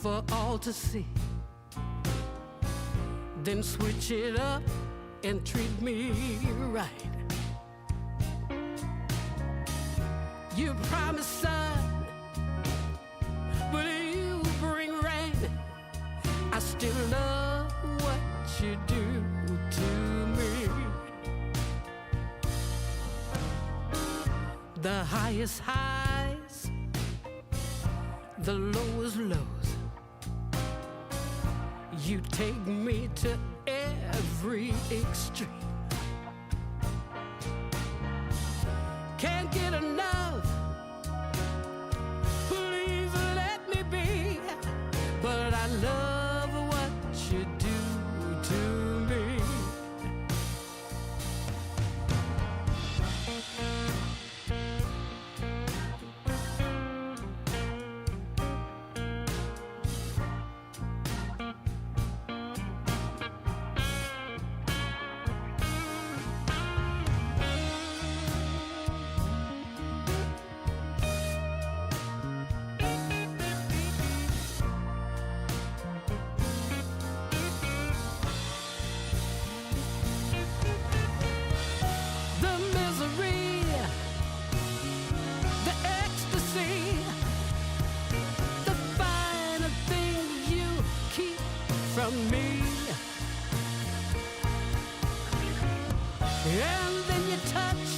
for all to see. Then switch it up and treat me right. You promise sun, but you bring rain. I still love what you do to me. The highest highs, the lowest lows. You take me to every extreme. Can't get enough, please let me be. But I love what you do to me. From me, and then you touch,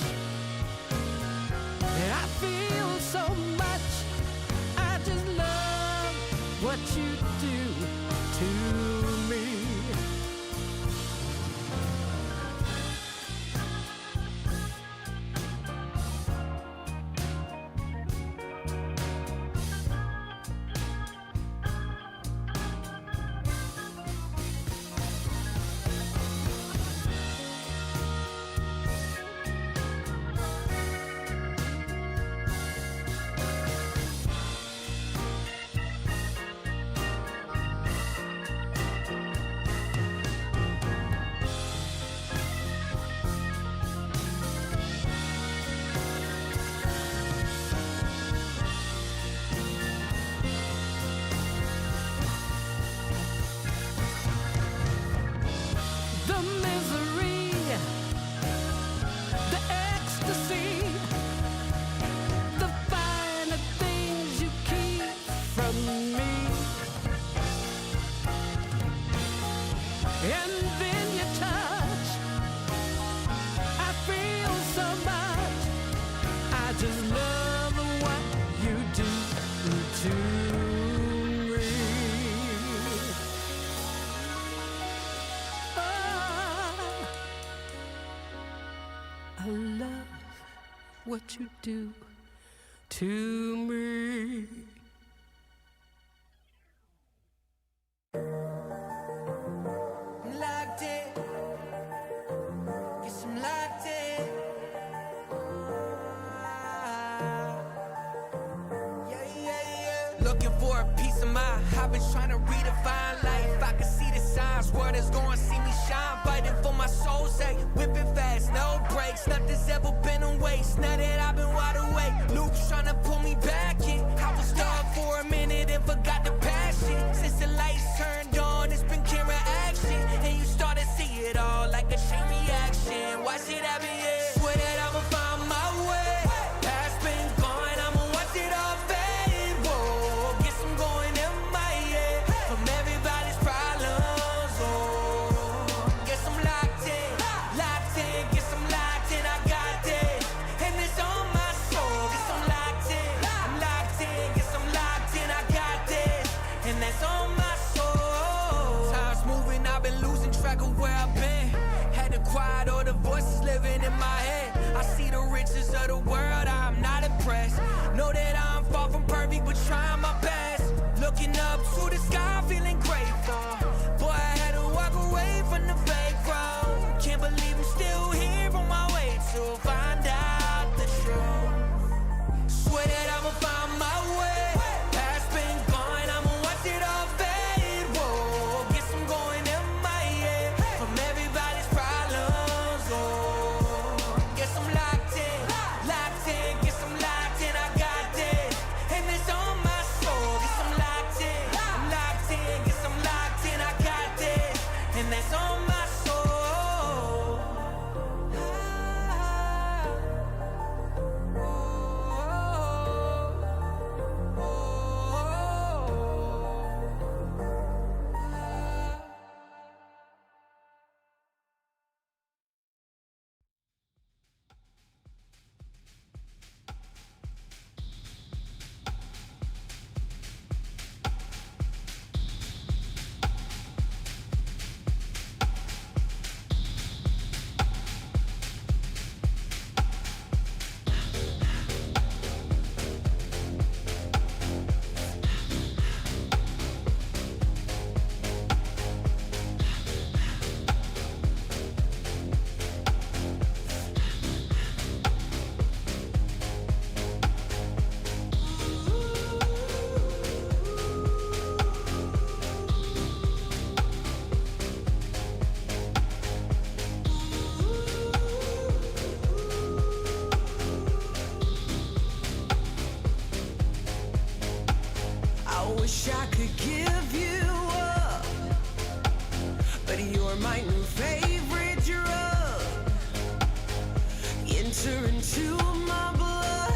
I feel so much. I just love what you do to me. And then you touch, I feel so much. I just love what you do to me. Oh, I love what you do to me. Looking for a piece of mind. I've been trying to redefine life. I can see the signs, world is gonna see me shine. Fighting for my soul's sake, whipping fast, no brakes. Nothing's ever been a waste. Now that I've been wide awake, Luke's trying to pull me back in. I was stuck for a minute and forgot the passion. Since the lights turned on, it's been camera action, and you start to see it all like a chain reaction. Watch it happen, yeah. Swear that I'ma find my way. Past been gone, I'ma watch it all fade. Whoa, guess I'm going MIA from everybody's problems. Oh, guess I'm locked in, guess I'm locked in. I got this, and it's on my soul. Guess I'm locked in, guess I'm locked in. I got this, and that's on my soul. Time's moving, I've been losing track of where I've been. Had to quiet all the voices living in my head. I see the riches of the world, I'm not impressed. Know that I'm far from perfect, but trying my best. Looking up to the sky, feeling grateful. Boy, I had to walk away from the fake road. Can't believe I'm still here on my way to find out the truth. Swear that I'ma find my way. Past been gone, I'ma watch it all fade. Whoa, guess I'm going MIA from everybody's problems. Oh, guess I'm locked in, guess I'm locked in. I got this, and it's on my soul. Guess I'm locked in, wish I could give you up, but you're my new favorite drug. Enter into my blood,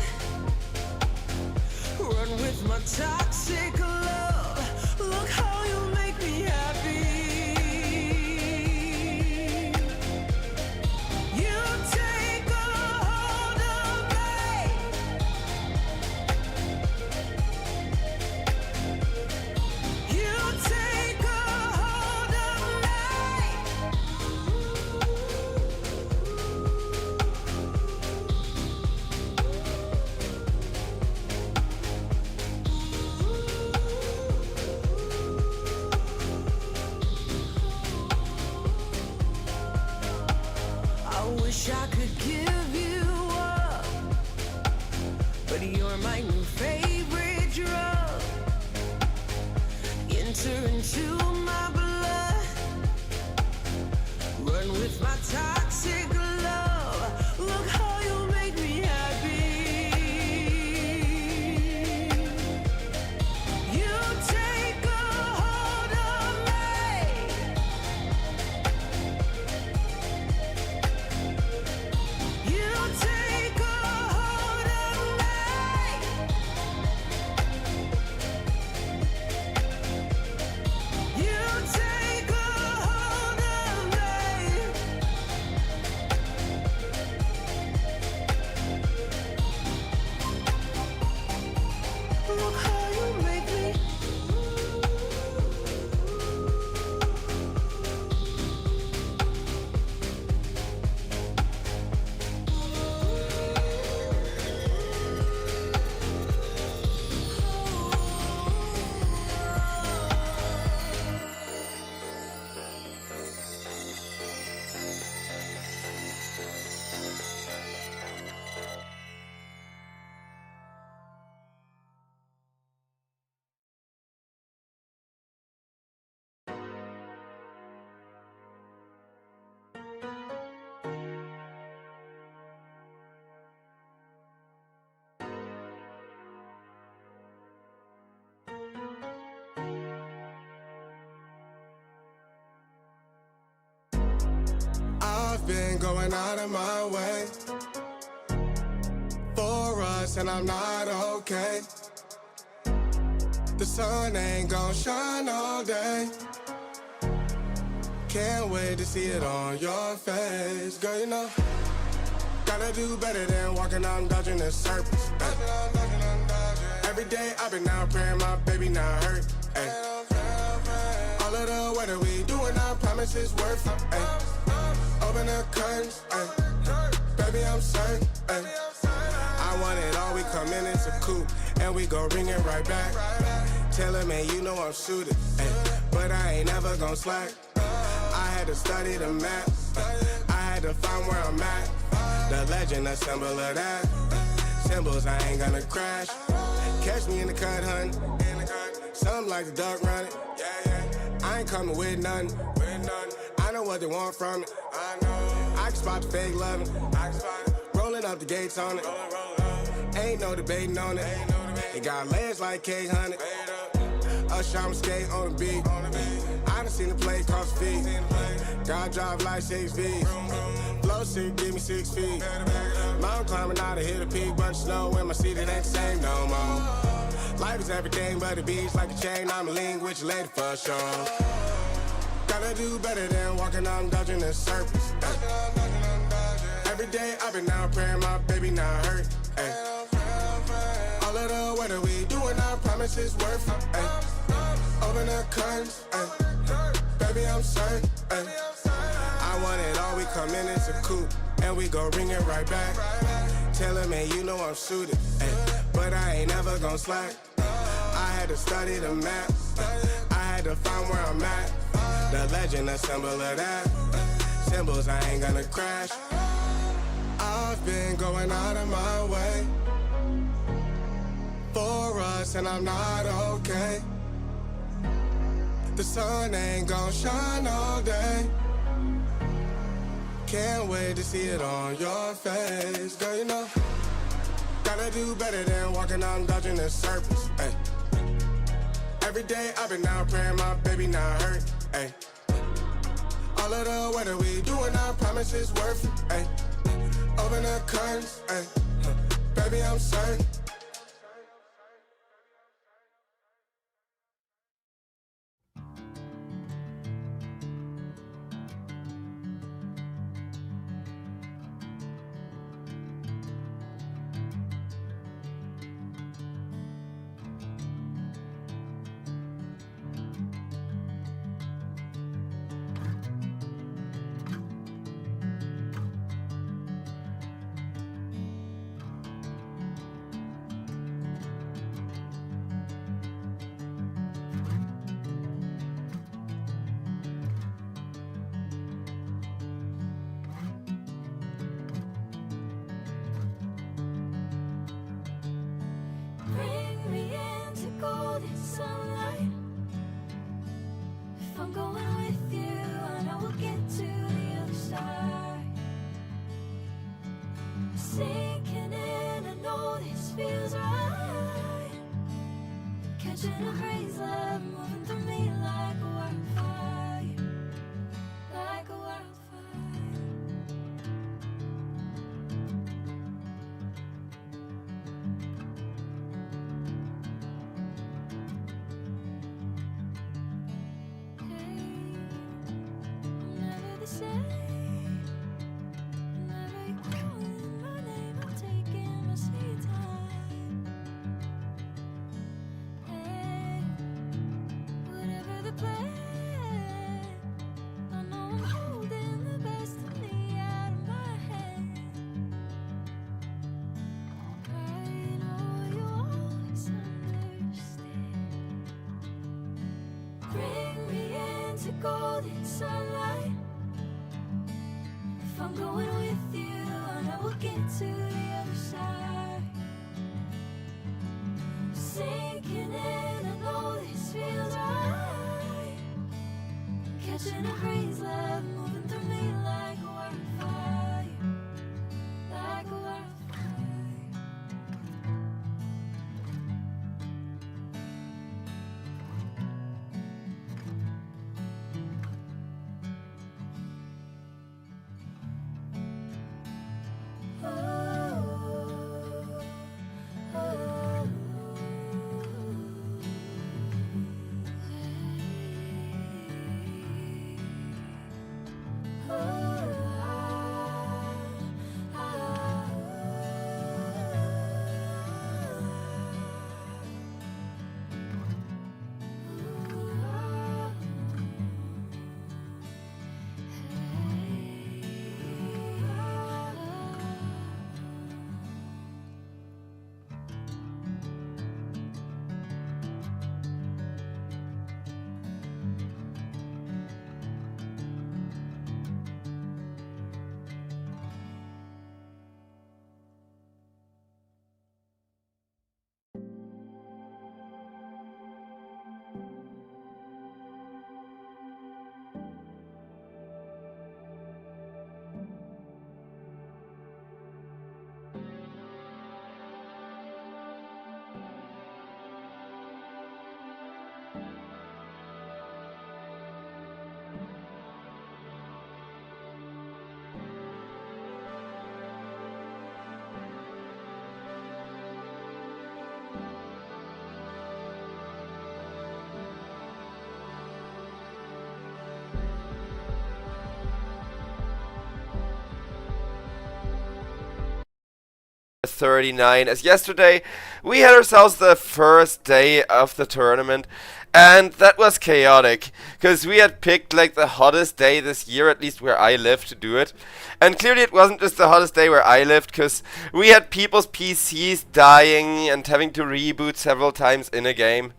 run with my toxic love. Look how you make me happy. You take a hold of me. You take a hold of me. I wish I could give you up, but you're my new favorite drug. Enter into my blood, run with my toxic love. Look how you make me happy. You take a hold of me. You take a hold of me. You take a hold of me. Look how you make me. I've been going out of my way for us, and I'm not okay. The sun ain't gon' shine all day. Can't wait to see it on your face. Girl, you know, gotta do better than walking out and dodging the surface. Every day I've been out praying my baby not hurt. Ay. All of the weather we doing, I promise it's worth it. Ay. Open the curtains, ay. Baby, I'm certain. Ay. I want it all, we come in, it's a coupe, and we gon' bring it right back. Tell him, man, you know I'm suited, ay. But I ain't never gon' slack. I had to study the map, I had to find where I'm at. The legend, a symbol of that. Symbols, I ain't gonna crash. Catch me in the cut, hun. Something like the duck running. I ain't coming with nothing. I know what they want from it. I can spot the fake loving. Rolling up the gates on it. Ain't no debating on it. It got legs like cake, honey. Us, I'm skate on the beat. I done seen the play cross the feet. God drive like 6 feet. Flow sick, give me 6 feet. Mountain climbing out to hit a peak. Bunch of snow in my seat, it ain't the same no more. Life is everything but the beach, like a chain. I'm a lean with your lady for sure. Gotta do better than walking out and dodging the surface. Every day I've been out praying my baby not hurt. Ay. All of the weather we doing, I promise it's worth it. Ay. Open the curtains, ay. Baby, I'm certain. Ay. I want it all, we come in, it's a coupe, and we gon' bring it right back. Tell him, man, you know I'm suited, ay. But I ain't never gon' slack. I had to study the map, I had to find where I'm at. The legend, a symbol of that. Symbols, I ain't gonna crash. I've been going out of my way for us, and I'm not okay. The sun ain't gon' shine all day. Can't wait to see it on your face. Girl, you know, gotta do better than walking out and dodging the surface. Ay. Every day I've been out praying my baby not hurt. Ay. All of the weather we doing, I promise it's worth it. Ay. Open the curtains, ay. Baby, I'm certain. Bring me into golden sunlight. If I'm going with you, I know we'll get to the other side. Sinking in, I know this feels right. Catching a breeze, love moving through me like a wildfire, like a wildfire. Never the same. Whenever you're calling my name, I'm taking my sweet time. Hey, whatever the plan, I know I'm holding the best of me out of my hand. I know you always understand. Bring me into golden sunlight. If I'm going with you, I know we'll get to the other side. Sinking in, I know this feels right. Catching a breeze, love moving through me like a wildfire, like a wildfire. .39. As yesterday we had ourselves the first day of the tournament, and that was chaotic because we had picked like the hottest day this year, at least where I live, to do it. And clearly it wasn't just the hottest day where I lived, because we had people's PCs dying and having to reboot several times in a game.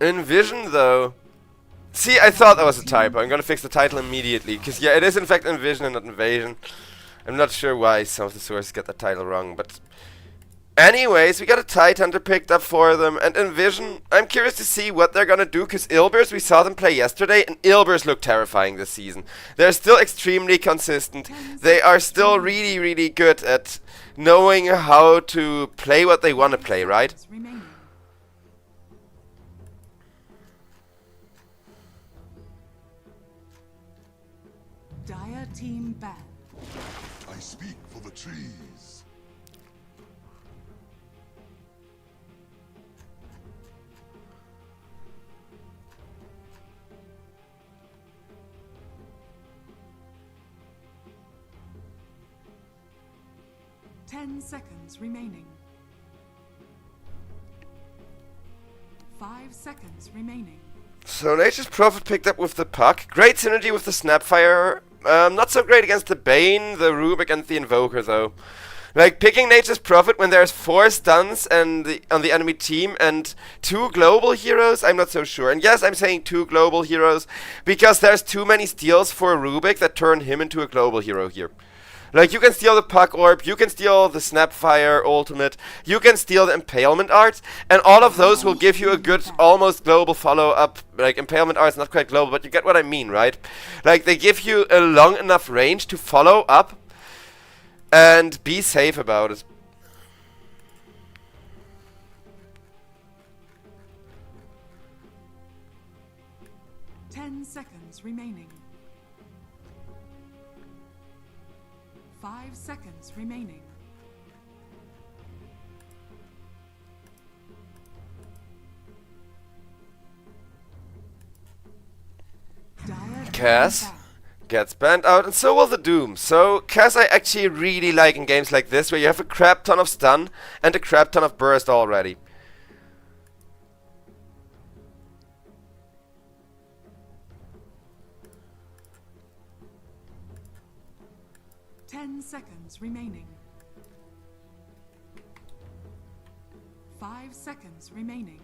Envision, though. See, I thought that was a typo. I'm gonna fix the title immediately, because yeah, it is in fact Envision and not Invasion. I'm not sure why some of the sources get the title wrong, but Anyways, we got a Tidehunter picked up for them, and Envision, I'm curious to see what they're gonna do, because Ilbirs, we saw them play yesterday, and Ilbirs look terrifying this season. They're still extremely consistent. They are still really, really good at knowing how to play what they want to play, right? Remaining. Dire team ban. I speak for the trees. Ten seconds remaining. 5 seconds remaining. So Nature's Prophet picked up with the puck. Great synergy with the Snapfire. Not so great against the Bane, the Rubik, and the Invoker, though. Like, picking Nature's Prophet when there's 4 stuns on the enemy team and 2 global heroes, I'm not so sure. And yes, I'm saying 2 global heroes because there's too many steals for Rubik that turn him into a global hero here. Like, you can steal the Puck Orb, you can steal the Snapfire Ultimate, you can steal the Impalement Arts, and all of those will give you a good, almost global follow-up. Like, Impalement Arts not quite global, but you get what I mean, right? Like, they give you a long enough range to follow up and be safe about it. Seconds remaining. 5 seconds remaining. Cass gets banned out, and so will the Doom. So Cass I actually really like in games like this, where you have a crap ton of stun and a crap ton of burst already. Seconds remaining. 5 seconds remaining.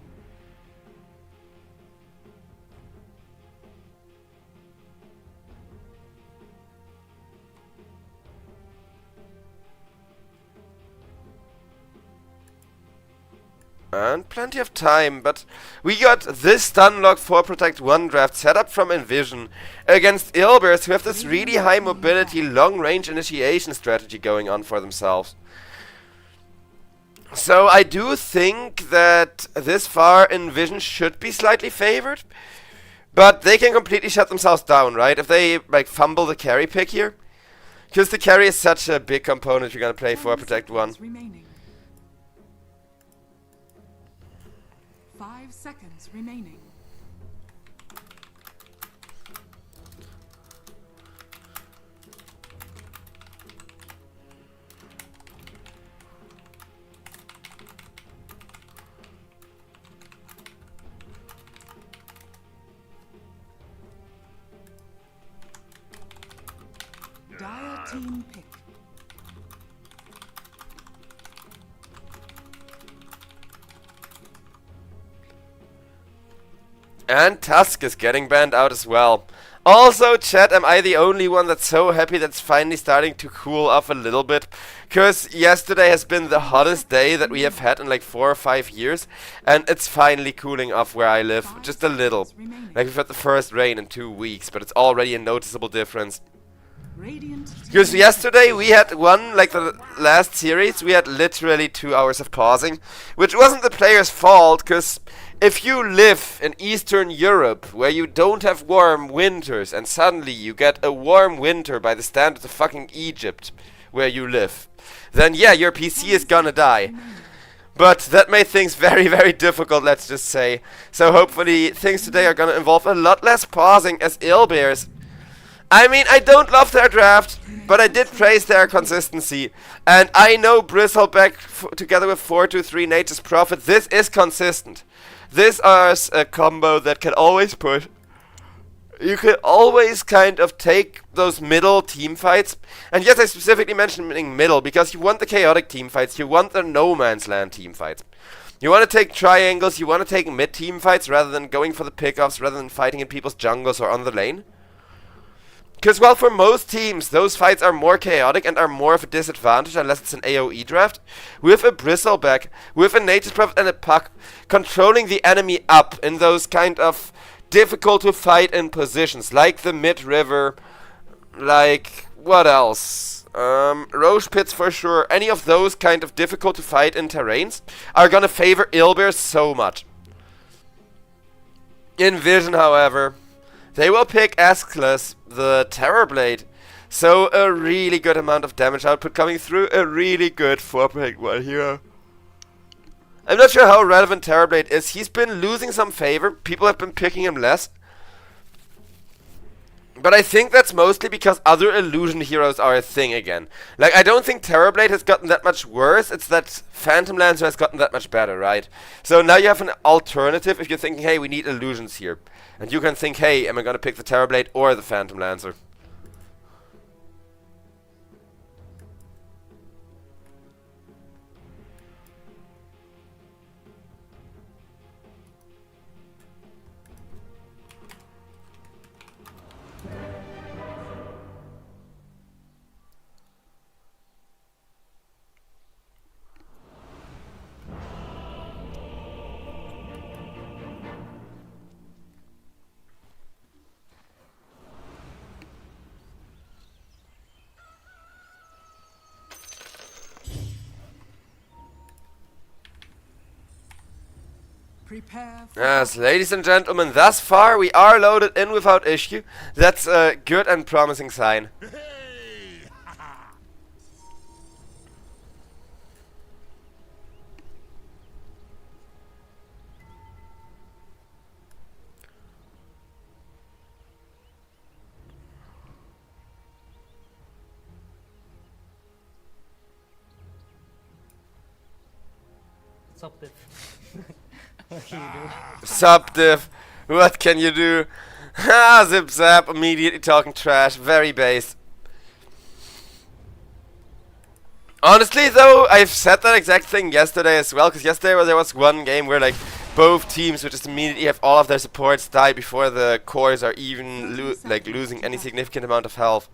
And plenty of time, but we got this stun lock for Protect 1 draft set up from Envision against Ilbirs, who have this really high mobility, long range initiation strategy going on for themselves. So I do think that this far Envision should be slightly favored, but they can completely shut themselves down, right? If they like fumble the carry pick here, because the carry is such a big component you're gonna play for Protect 1. Remaining. 5 seconds remaining. Dire team pick. And Tusk is getting banned out as well. Also, chat, am I the only one that's so happy that's finally starting to cool off a little bit? Because yesterday has been the hottest day that we have had in like 4 or 5 years, and it's finally cooling off where I live, just a little. Like, we've had the first rain in 2 weeks, but it's already a noticeable difference. Because yesterday we had like the last series, we had literally 2 hours of pausing, which wasn't the player's fault, because if you live in Eastern Europe, where you don't have warm winters, and suddenly you get a warm winter by the standards of fucking Egypt, where you live, then yeah, your PC is gonna die. But that made things very, very difficult, let's just say. So hopefully things today are gonna involve a lot less pausing as Ilbirs. I mean, I don't love their draft, but I did praise their consistency. And I know Bristleback together with 423 Nature's Prophet, this is consistent. This is a combo that can always push. You can always kind of take those middle team fights. And yes, I specifically mentioning middle because you want the chaotic team fights. You want the no man's land team fights. You want to take triangles. You want to take mid team fights rather than going for the pickoffs, rather than fighting in people's jungles or on the lane. Because, well, for most teams, those fights are more chaotic and are more of a disadvantage unless it's an AoE draft. With a Bristleback, with a Nature's Prophet and a Puck, controlling the enemy up in those kind of difficult to fight in positions, like the mid-river, like, what else? Roche Pits for sure. Any of those kind of difficult to fight in terrains are gonna favor Ilbirs so much. In Vision, however, they will pick Askless, the Terrorblade. So a really good amount of damage output coming through, a really good 4.1 hero. I'm not sure how relevant Terrorblade is. He's been losing some favor. People have been picking him less. But I think that's mostly because other illusion heroes are a thing again. Like, I don't think Terrorblade has gotten that much worse. It's that Phantom Lancer has gotten that much better, right? So now you have an alternative if you're thinking, hey, we need illusions here. And you can think, hey, am I going to pick the Terrorblade or the Phantom Lancer? Prepare for Yes, ladies and gentlemen, thus far we are loaded in without issue. That's a good and promising sign. Stop this. What can you do? Sup, div. What can you do? Ha, zip zap, immediately talking trash. Very base. Honestly, though, I've said that exact thing yesterday as well, because yesterday there was one game where, like, both teams would just immediately have all of their supports die before the cores are even losing any significant amount of health.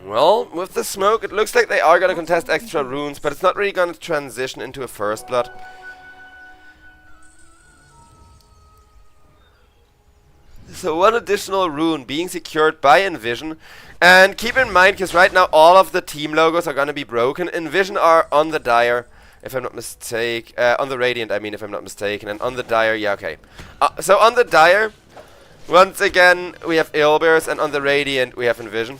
Well, with the smoke, it looks like they are going to contest extra runes, but it's not really going to transition into a first blood. So one additional rune being secured by Envision. And keep in mind, because right now all of the team logos are going to be broken. Envision are on the Dire, if I'm not mistaken. On the Radiant, I mean, if I'm not mistaken. And on the Dire, yeah, okay. So on the Dire, once again, we have Ilbirs, and on the Radiant, we have Envision.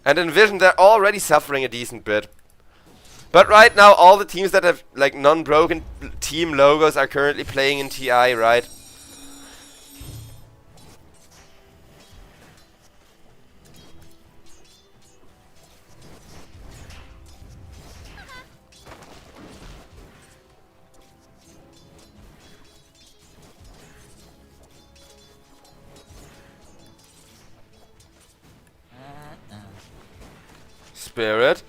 And Envision, they're already suffering a decent bit. But right now, all the teams that have, like, non-broken team logos are currently playing in TI, right? Spirit.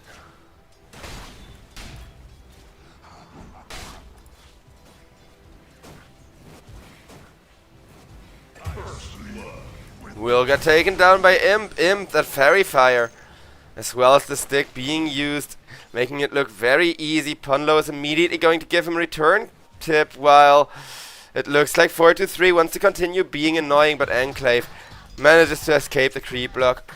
Will get taken down by Imp. Imp, that fairy fire. As well as the stick being used, making it look very easy. Punlo is immediately going to give him return tip, while it looks like 4-3 wants to continue being annoying, but Enclave manages to escape the creep block.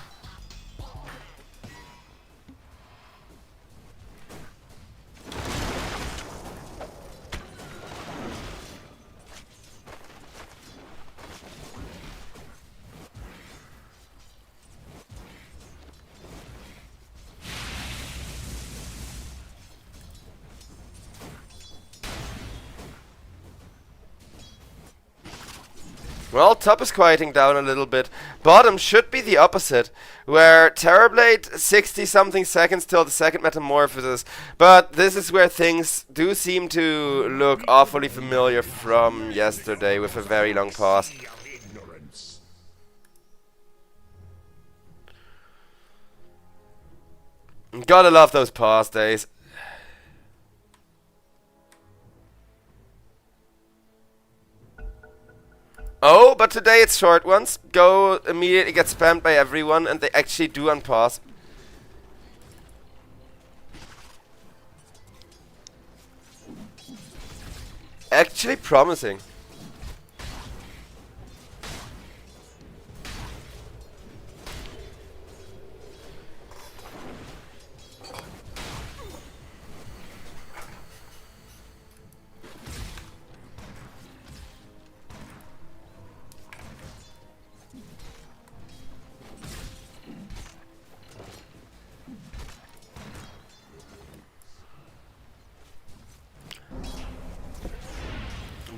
Well, top is quieting down a little bit. Bottom should be the opposite, where Terrorblade 60 something seconds till the second metamorphosis. But this is where things do seem to look awfully familiar from yesterday with a very long pause. Gotta love those pause days. Oh, but today it's short ones. Go immediately get spammed by everyone, and they actually do unpause. Actually promising.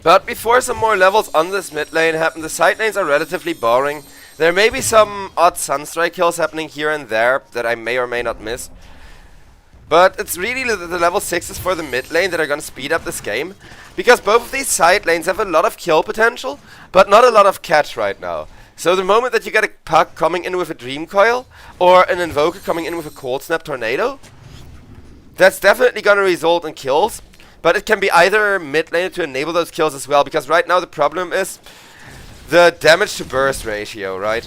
But before some more levels on this mid lane happen, the side lanes are relatively boring. There may be some odd Sunstrike kills happening here and there that I may or may not miss. But it's really the level 6s for the mid lane that are going to speed up this game. Because both of these side lanes have a lot of kill potential, but not a lot of catch right now. So the moment that you get a Puck coming in with a Dream Coil, or an Invoker coming in with a Cold Snap Tornado, that's definitely going to result in kills. But it can be either mid lane to enable those kills as well, because right now the problem is the damage to burst ratio, right?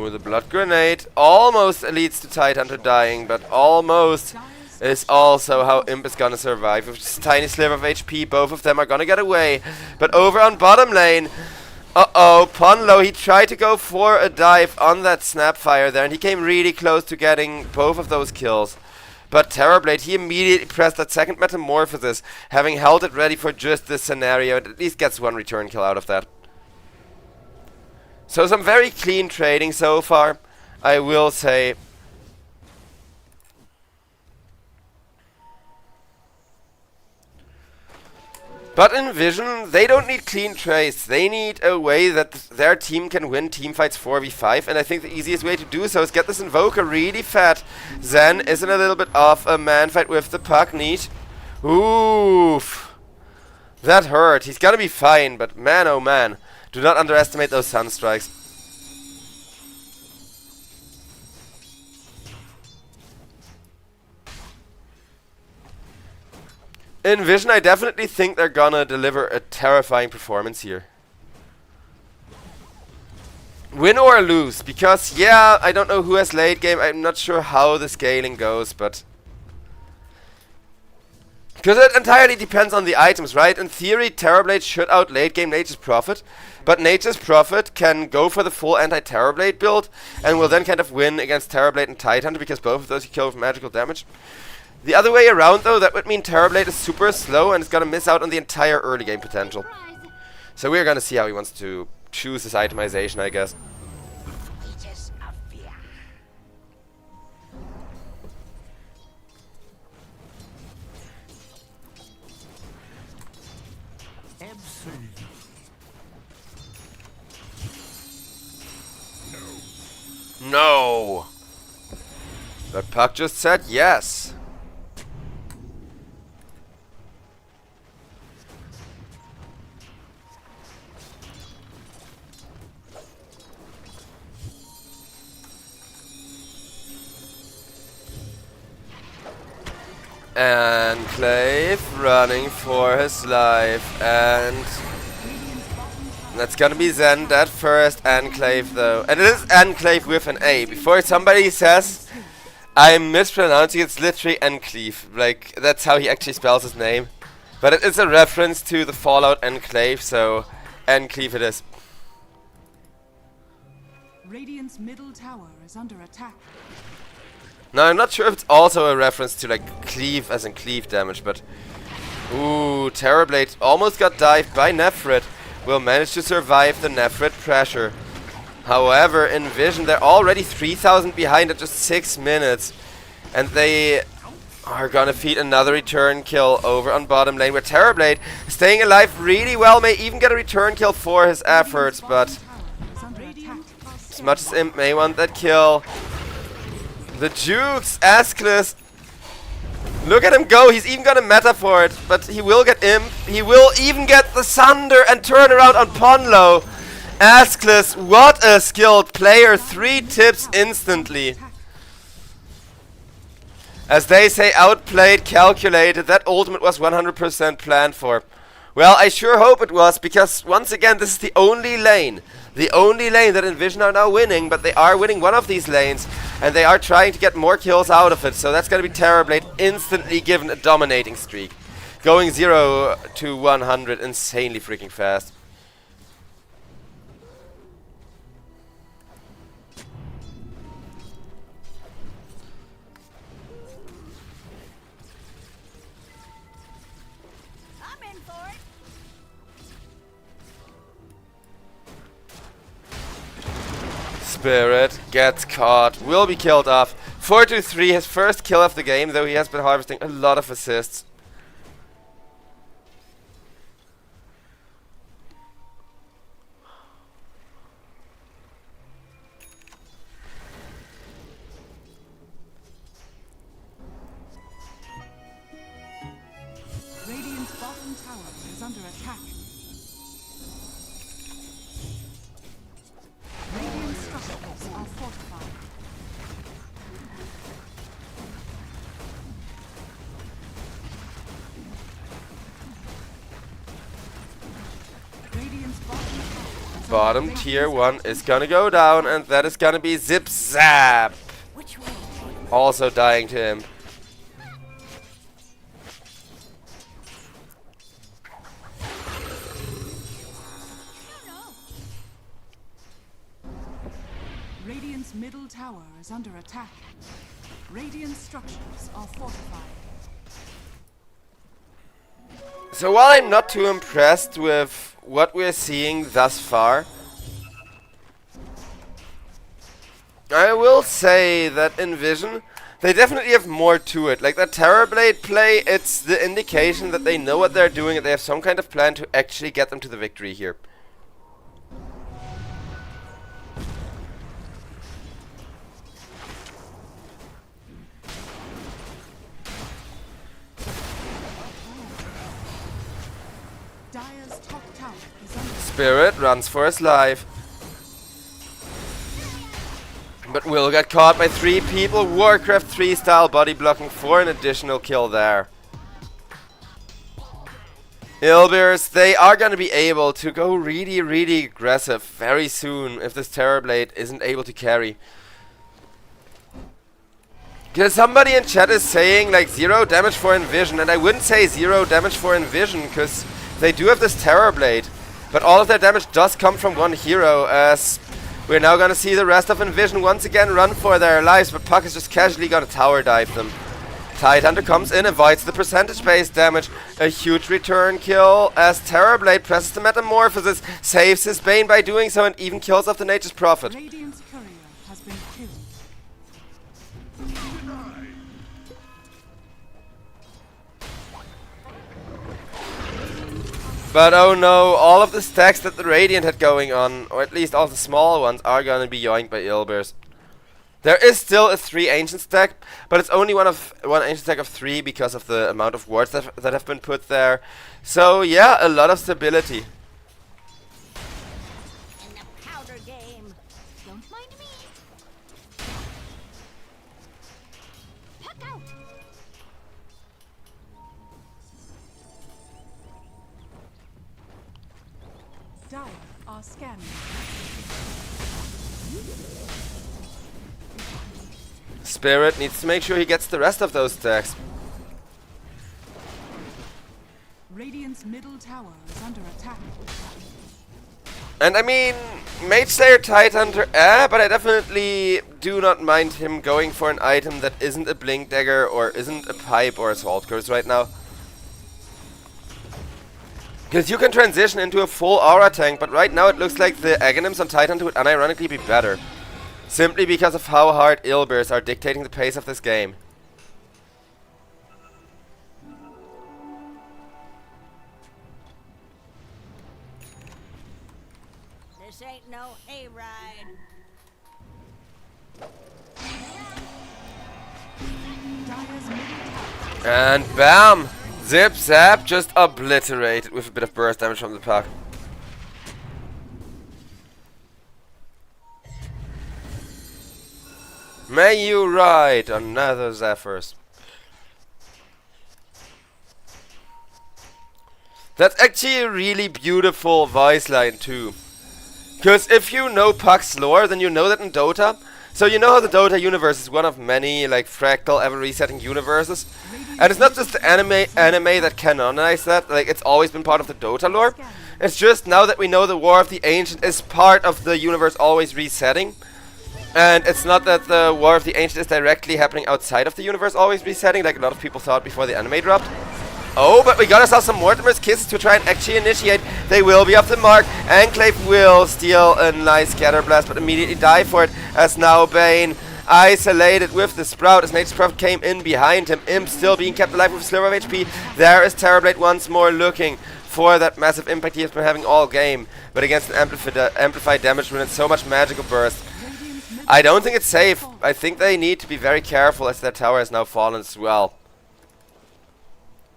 The blood grenade almost leads to Tidehunter dying, but almost is also how Imp is gonna survive. With just a tiny sliver of HP, both of them are gonna get away. But over on bottom lane, Ponlo, he tried to go for a dive on that Snapfire there, and he came really close to getting both of those kills. But Terrorblade, he immediately pressed that second Metamorphosis, having held it ready for just this scenario, and at least gets one return kill out of that. So some very clean trading so far, I will say. But in Vision, they don't need clean trades. They need a way that their team can win teamfights 4v5. And I think the easiest way to do so is get this Invoker really fat. Zen is in a little bit of a man fight with the Puck Neat. Oof. That hurt. He's gonna be fine, but man oh man. Do not underestimate those Sunstrikes. In Vision, I definitely think they're gonna deliver a terrifying performance here. Win or lose, because yeah, I don't know who has late game. I'm not sure how the scaling goes, but because it entirely depends on the items, right? In theory, Terrorblade should out late game Nature's Prophet, but Nature's Prophet can go for the full anti-Terrorblade build and will then kind of win against Terrorblade and Tidehunter because both of those you kill with magical damage. The other way around, though, that would mean Terrorblade is super slow and is gonna miss out on the entire early game potential. So we're gonna see how he wants to choose his itemization, I guess. No! But Puck just said yes. Enclave running for his life, and that's gonna be Zen dead first. Enclave though, and it is Enclave with an A. Before somebody says I'm mispronouncing, it's literally Enclave. Like, that's how he actually spells his name. But it is a reference to the Fallout Enclave, so Enclave it is. Radiant's middle tower is under attack. Now I'm not sure if it's also a reference to like cleave as in cleave damage, but ooh, Terrorblade almost got dived by Nephrit. Will manage to survive the Nephrit pressure. However, in Vision they're already 3,000 behind at just 6 minutes, and they are gonna feed another return kill over on bottom lane, where Terrorblade, staying alive really well, may even get a return kill for his efforts, but as much as Imp may want that kill, the Jukes, Asclus, look at him go, he's even got a meta for it, but he will get Imp, he will even get the Sunder and turn around on Ponlo. Asclus, what a skilled player, 3 tips instantly. As they say, outplayed, calculated, that ultimate was 100% planned for. Well, I sure hope it was, because once again, this is the only lane that Envision are now winning, but they are winning one of these lanes, and they are trying to get more kills out of it, so that's gonna be Terrorblade instantly given a dominating streak. Going 0 to 100 insanely freaking fast. Spirit gets caught, will be killed off. 4-3, his first kill of the game, though he has been harvesting a lot of assists. Radiant's bottom tower is under attack. Radiant structures are fortified. Radiant's bottom tower is Bottom under tier 1 is gonna go down, and that is gonna be Zip Zap. Also dying to him. Radiant's middle tower is under attack. Radiant structures are fortified. So while I'm not too impressed with what we're seeing thus far, I will say that in Vision, they definitely have more to it. Like that Terrorblade play, it's the indication that they know what they're doing and they have some kind of plan to actually get them to the victory here. Dire's top tower is under Spirit runs for his life, but will get caught by 3 people. Warcraft 3 style body blocking for an additional kill there. Ilbirs, they are going to be able to go really aggressive very soon if this Terrorblade isn't able to carry. Because somebody in chat is saying like 0 damage for Envision, and I wouldn't say 0 damage for Envision, because they do have this Terrorblade, but all of their damage does come from one hero, as we're now gonna see the rest of Envision once again run for their lives, but Puck is just casually gonna tower dive them. Tidehunter comes in, avoids the percentage-based damage, a huge return kill as Terrorblade presses the Metamorphosis, saves his Bane by doing so, and even kills off the Nature's Prophet. Radiant's courier has been killed. But oh no, all of the stacks that the Radiant had going on, or at least all the small ones, are gonna be yoinked by Ilbirs. There is still a 3 ancient stack, but it's only one ancient stack of 3 because of the amount of wards that have been put there. So yeah, a lot of stability. In the powder game. Don't mind me. Puck out. Dire are scanning. Spirit needs to make sure he gets the rest of those stacks. Radiant's middle tower is under attack. And I mean, Mage Slayer Tidehunter, but I definitely do not mind him going for an item that isn't a Blink Dagger or isn't a Pipe or Assault Curse right now. Because you can transition into a full aura tank, but right now it looks like the Aghanims on Tidehunter would unironically be better. Simply because of how hard Ilbirs are dictating the pace of this game. This ain't no hayride. Dire's middle tower. And bam! Zip Zap just obliterated with a bit of burst damage from the pack. May you ride another Zephyrs. That's actually a really beautiful voice line too. Because if you know Puck's lore, then you know that in Dota. So you know how the Dota universe is one of many like fractal ever resetting universes. And it's not just the anime that canonized that, like it's always been part of the Dota lore. It's just now that we know the War of the Ancient is part of the universe always resetting. And it's not that the War of the Ancient is directly happening outside of the universe always resetting, like a lot of people thought before the anime dropped. Oh, but we got ourselves some Mortimer's Kisses to try and actually initiate. They will be off the mark. Enclave will steal a nice Scatter Blast, but immediately die for it, as now Bane isolated with the Sprout as Nature's Prophet came in behind him. Imp still being kept alive with a sliver of HP. There is Terrorblade once more looking for that massive impact he has been having all game. But against an amplified damage rune and so much magical burst, I don't think it's safe. I think they need to be very careful as their tower has now fallen as well.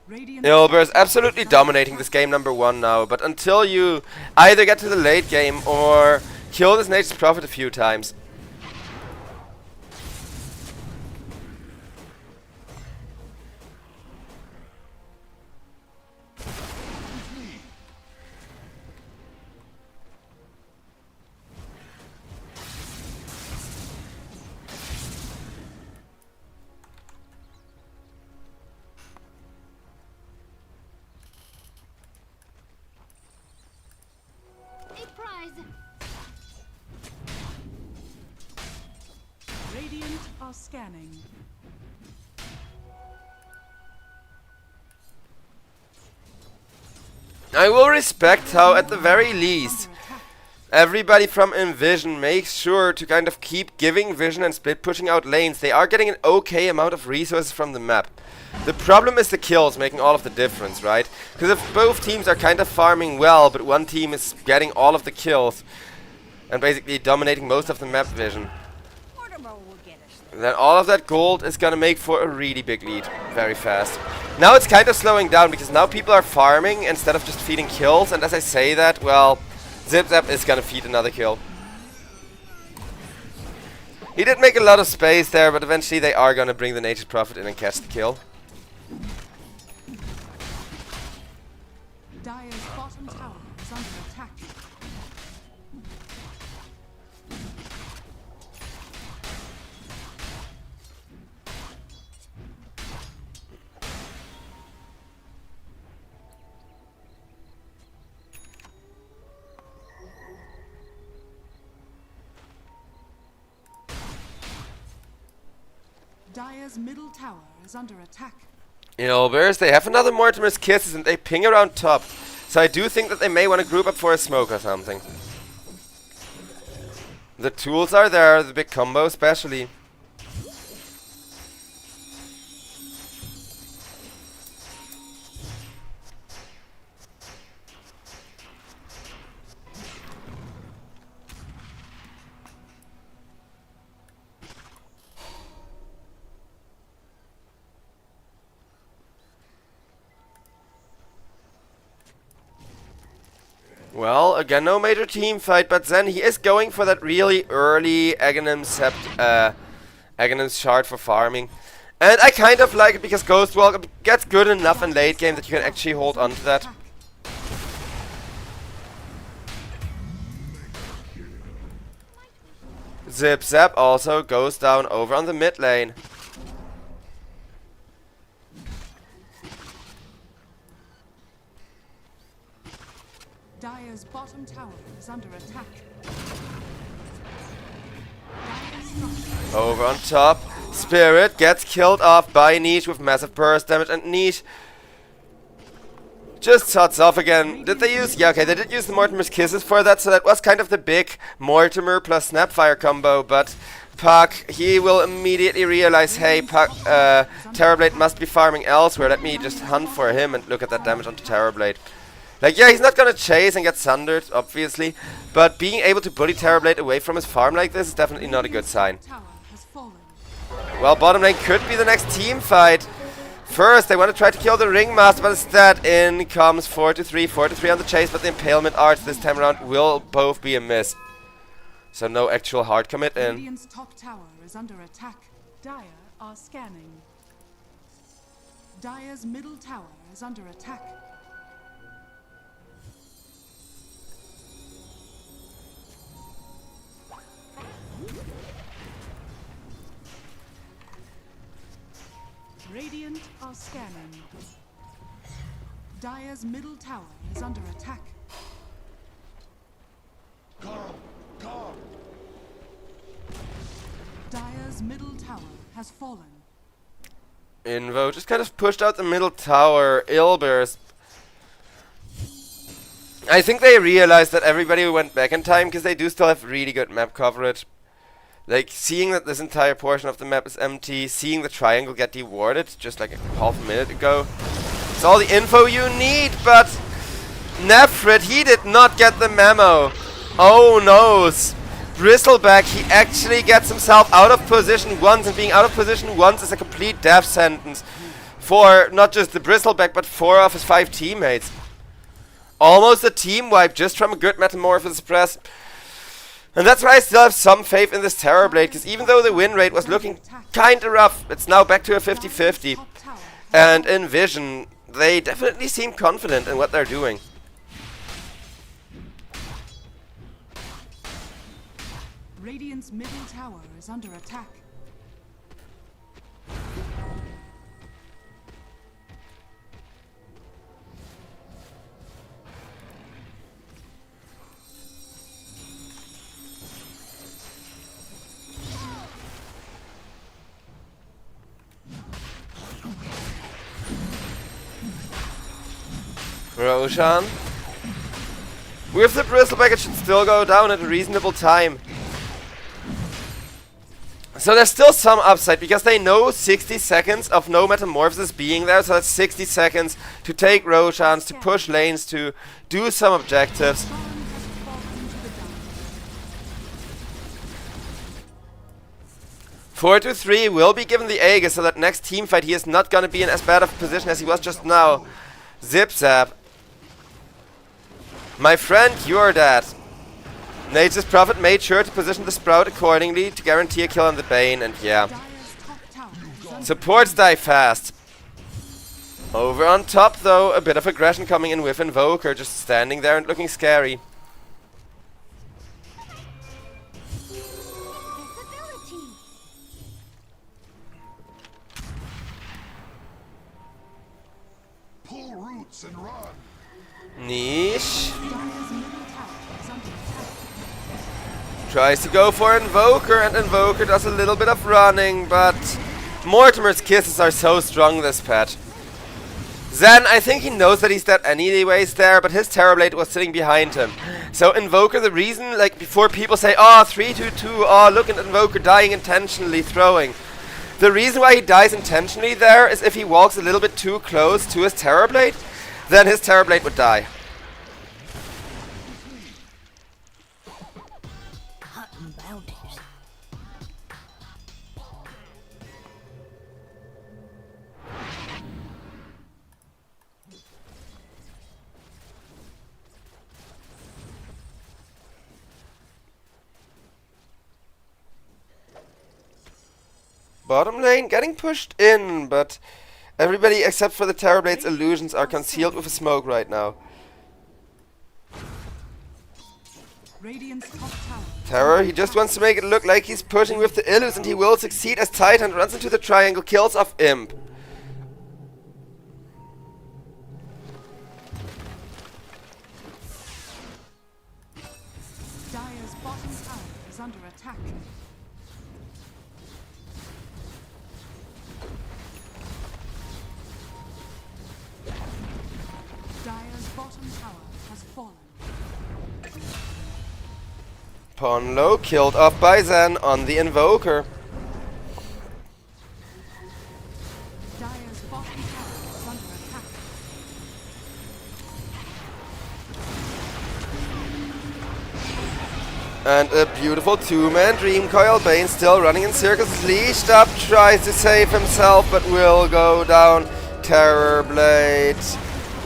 Ilbirs absolutely dominating this game number 1 now, but until you either get to the late game or kill this Nature's Prophet a few times. Radiant are scanning. I will respect how, at the very least, everybody from Envision makes sure to kind of keep giving Vision and Split pushing out lanes. They are getting an okay amount of resources from the map. The problem is the kills making all of the difference, right? Because if both teams are kind of farming well, but one team is getting all of the kills and basically dominating most of the map vision, then all of that gold is gonna make for a really big lead very fast. Now it's kind of slowing down because now people are farming instead of just feeding kills, and as I say that, well, Zip Zap is gonna feed another kill. He did make a lot of space there, but eventually they are gonna bring the Nature's Prophet in and catch the kill. Dire's bottom tower is under attack. Dire's middle tower is under attack. Ilbirs, they have another Mortimer's Kisses and they ping around top. So I do think that they may want to group up for a smoke or something. The tools are there, the big combo especially. Well, again, no major team fight, but then he is going for that really early Aghanim's shard for farming. And I kind of like it because Ghost Walk gets good enough in late game that you can actually hold on to that. Zip Zap also goes down over on the mid lane. Dire's bottom tower is under attack. Dire's structures Over on top. Spirit gets killed off by Niche with massive burst damage, and Niche just cuts off again. Did they use... Yeah, okay, they did use the Mortimer's Kisses for that, so that was kind of the big Mortimer plus Snapfire combo, but Puck, he will immediately realize, hey, Puck, Terrorblade must be farming elsewhere. Let me just hunt for him and look at that damage onto Terrorblade. Like, yeah, he's not gonna chase and get sundered, obviously, but being able to bully Terrorblade away from his farm like this is definitely not a good sign. tower has fallen. Well, bottom lane could be the next team fight. First, they want to try to kill the Ringmaster, but instead in comes 4-3. 4-3 on the chase, but the Impalement Arts this time around will both be a miss. So no actual hard commit in. Radiant's top tower is under attack. Dire are scanning. Dire's middle tower is under attack. Radiant are scanning. Dire's middle tower is under attack. Come, come. Dire's middle tower has fallen. Invo just kind of pushed out the middle tower. Ilbirs. I think they realized that everybody went back in time because they do still have really good map coverage. Like, seeing that this entire portion of the map is empty, seeing the triangle get dewarded just like a half a minute ago. It's all the info you need, but Nefrit, he did not get the memo. Oh no. Bristleback, he actually gets himself out of position once, and being out of position once is a complete death sentence for not just the Bristleback, but 4 of his 5 teammates. Almost a team wipe just from a good Metamorphosis press. And that's why I still have some faith in this Terrorblade, because even though the win rate was looking kinda rough, it's now back to a 50-50. And in Vision, they definitely seem confident in what they're doing. Radiant's middle tower is under attack. Roshan. With the Bristleback, it should still go down at a reasonable time. So there's still some upside, because they know 60 seconds of no Metamorphosis being there, so that's 60 seconds to take Roshans, to push lanes, to do some objectives. Four to 3 will be given the Aegis, so that next team fight he is not gonna be in as bad of a position as he was just now. Zip Zap. My friend, you're dead. Nature's Prophet made sure to position the Sprout accordingly to guarantee a kill on the Bane, and yeah. Supports die fast. Over on top though, a bit of aggression coming in with Invoker, just standing there and looking scary. Pull roots and run. Niche. Tries to go for Invoker, and Invoker does a little bit of running, but Mortimer's Kisses are so strong this patch. Zen, I think he knows that he's dead anyways there, but his Terrorblade was sitting behind him. So Invoker, the reason, like before people say, oh, 3-2-2, oh, look at Invoker dying intentionally throwing. The reason why he dies intentionally there is if he walks a little bit too close to his Terrorblade, then his Terrorblade would die. Hunting bounties. Bottom lane getting pushed in, but everybody except for the Terrorblade's illusions are concealed with a smoke right now. Radiant's top tower. Terror, he just wants to make it look like he's pushing with the Illus, and he will succeed as Titan runs into the triangle, kills off Imp. bottom tower has fallen. Pawn low, killed off by Zen on the Invoker. Dire's bottom tower is under attack. And a beautiful two-man Dream Coil. Bane still running in circles, leashed up, tries to save himself, but will go down. Terrorblade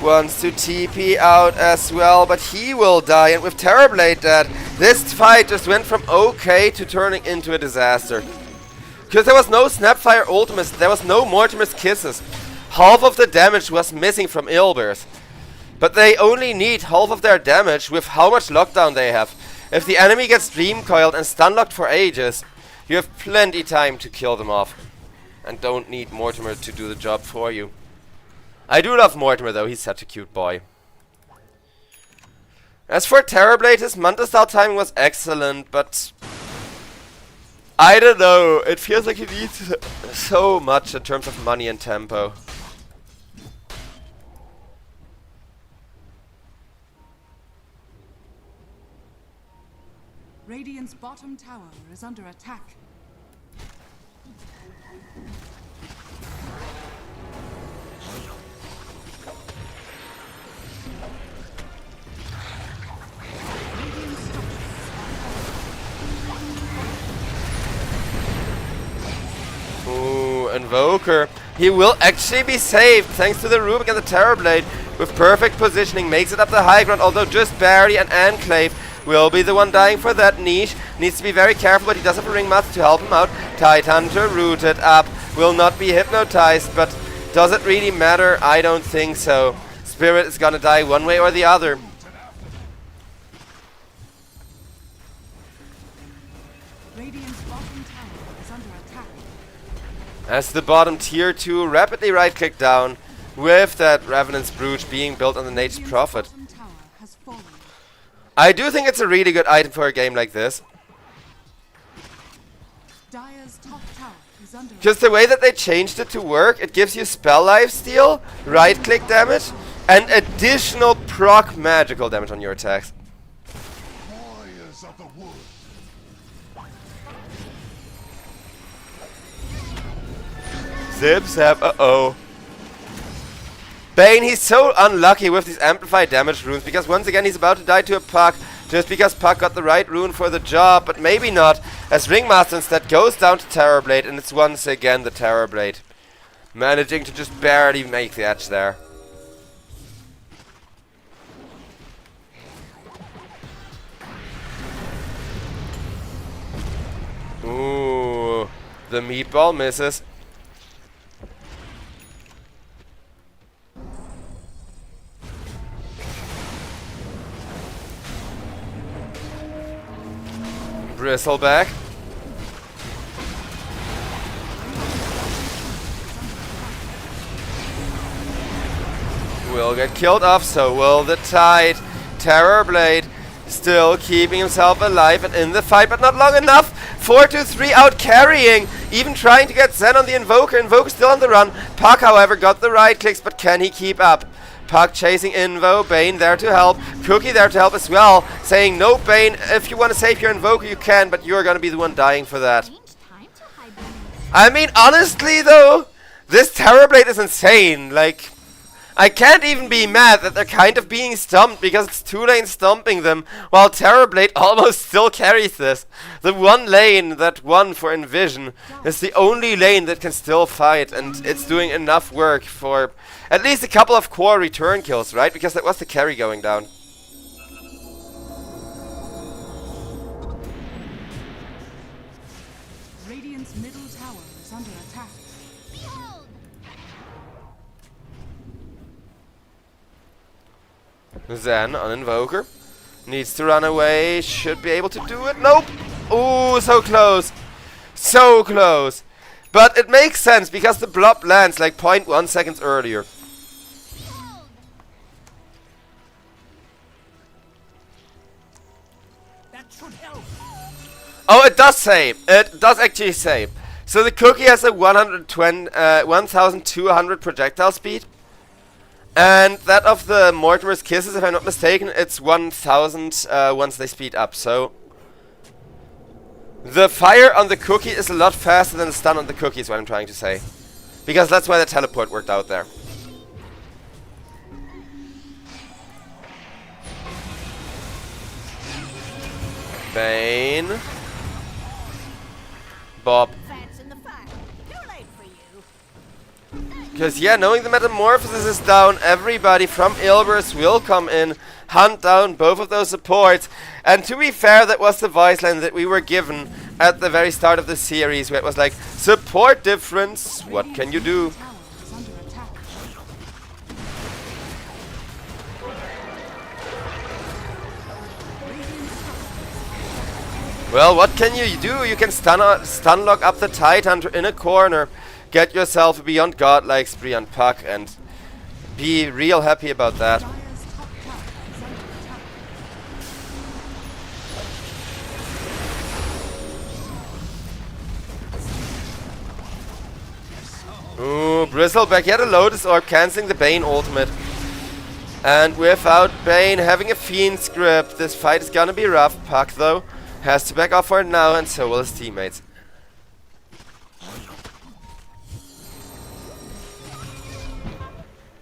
wants to TP out as well, but he will die. And with Terrorblade dead, this fight just went from okay to turning into a disaster. Because there was no Snapfire ultimates, there was no Mortimer's Kisses. Half of the damage was missing from Ilbirs. But they only need half of their damage with how much lockdown they have. If the enemy gets Dream Coiled and stun locked for ages, you have plenty time to kill them off. And don't need Mortimer to do the job for you. I do love Mortimer though, he's such a cute boy. As for Terrorblade, his Manta style timing was excellent, but I don't know, it feels like he needs so much in terms of money and tempo. Radiant's bottom tower is under attack. Ooh, Invoker. He will actually be saved thanks to the Rubik and the Terrorblade. With perfect positioning, makes it up the high ground, although just barely. An Enclave will be the one dying for that niche. Needs to be very careful, but he does have a Ringmaster to help him out. Tidehunter rooted up. Will not be hypnotized, but does it really matter? I don't think so. Spirit is gonna die one way or the other. Radiant's bottom tower is under attack. As the bottom tier 2 rapidly right-click down, with that Revenant's Brooch being built on the Nate's Radiant's Prophet. bottom tower has fallen. I do think it's a really good item for a game like this. Dire's top tower is under Just the way that they changed it to work, it gives you spell lifesteal, right-click damage, and additional proc magical damage on your attacks. Warriors of the wood. Zip zap, uh-oh. Bane, he's so unlucky with these amplified damage runes, because once again he's about to die to a Puck, just because Puck got the right rune for the job, but maybe not, as Ringmaster instead goes down to Terrorblade, and it's once again the Terrorblade, managing to just barely make the edge there. Ooh, the meatball misses. Bristleback. Will get killed off, so will the Tide. Terrorblade still keeping himself alive and in the fight, but not long enough. 4-3 out carrying, even trying to get Zen on the Invoker. Invoker still on the run. Puck, however, got the right clicks, but can he keep up? Puck chasing Invo, Bane there to help, Cookie there to help as well, saying no Bane, if you want to save your Invoker you can, but you're gonna be the one dying for that. I mean, honestly though, this Terrorblade is insane. Like, I can't even be mad that they're kind of being stumped, because it's 2 lanes stumping them, while Terrorblade almost still carries this. The one lane that won for Envision is the only lane that can still fight, and it's doing enough work for at least a couple of core return kills, right? Because that was the carry going down. Radiant's middle tower is under attack. Zen on Invoker. Needs to run away. Should be able to do it. Nope. Ooh, so close. So close. But it makes sense because the blob lands like 0.1 seconds earlier. That should help. Oh, it does save. It does actually save. So the Cookie has a 1200 projectile speed. And that of the Mortimer's Kisses, if I'm not mistaken, it's 1000 once they speed up, so... The fire on the cookie is a lot faster than the stun on the cookie is what I'm trying to say. Because that's why the teleport worked out there. Bane. Bob. Because, yeah, knowing the Metamorphosis is down, everybody from Ilbirs will come in, hunt down both of those supports. And to be fair, that was the voice line that we were given at the very start of the series, where it was like, support difference, what can you do? Well, what can you do? You can stun lock up the Tidehunter in a corner. Get yourself a Beyond Godlike spree on Puck and be real happy about that. Ooh, Bristleback, yet a Lotus Orb, cancelling the Bane ultimate. And without Bane having a Fiend's Grip, this fight is gonna be rough. Puck, though, has to back off for it now, and so will his teammates.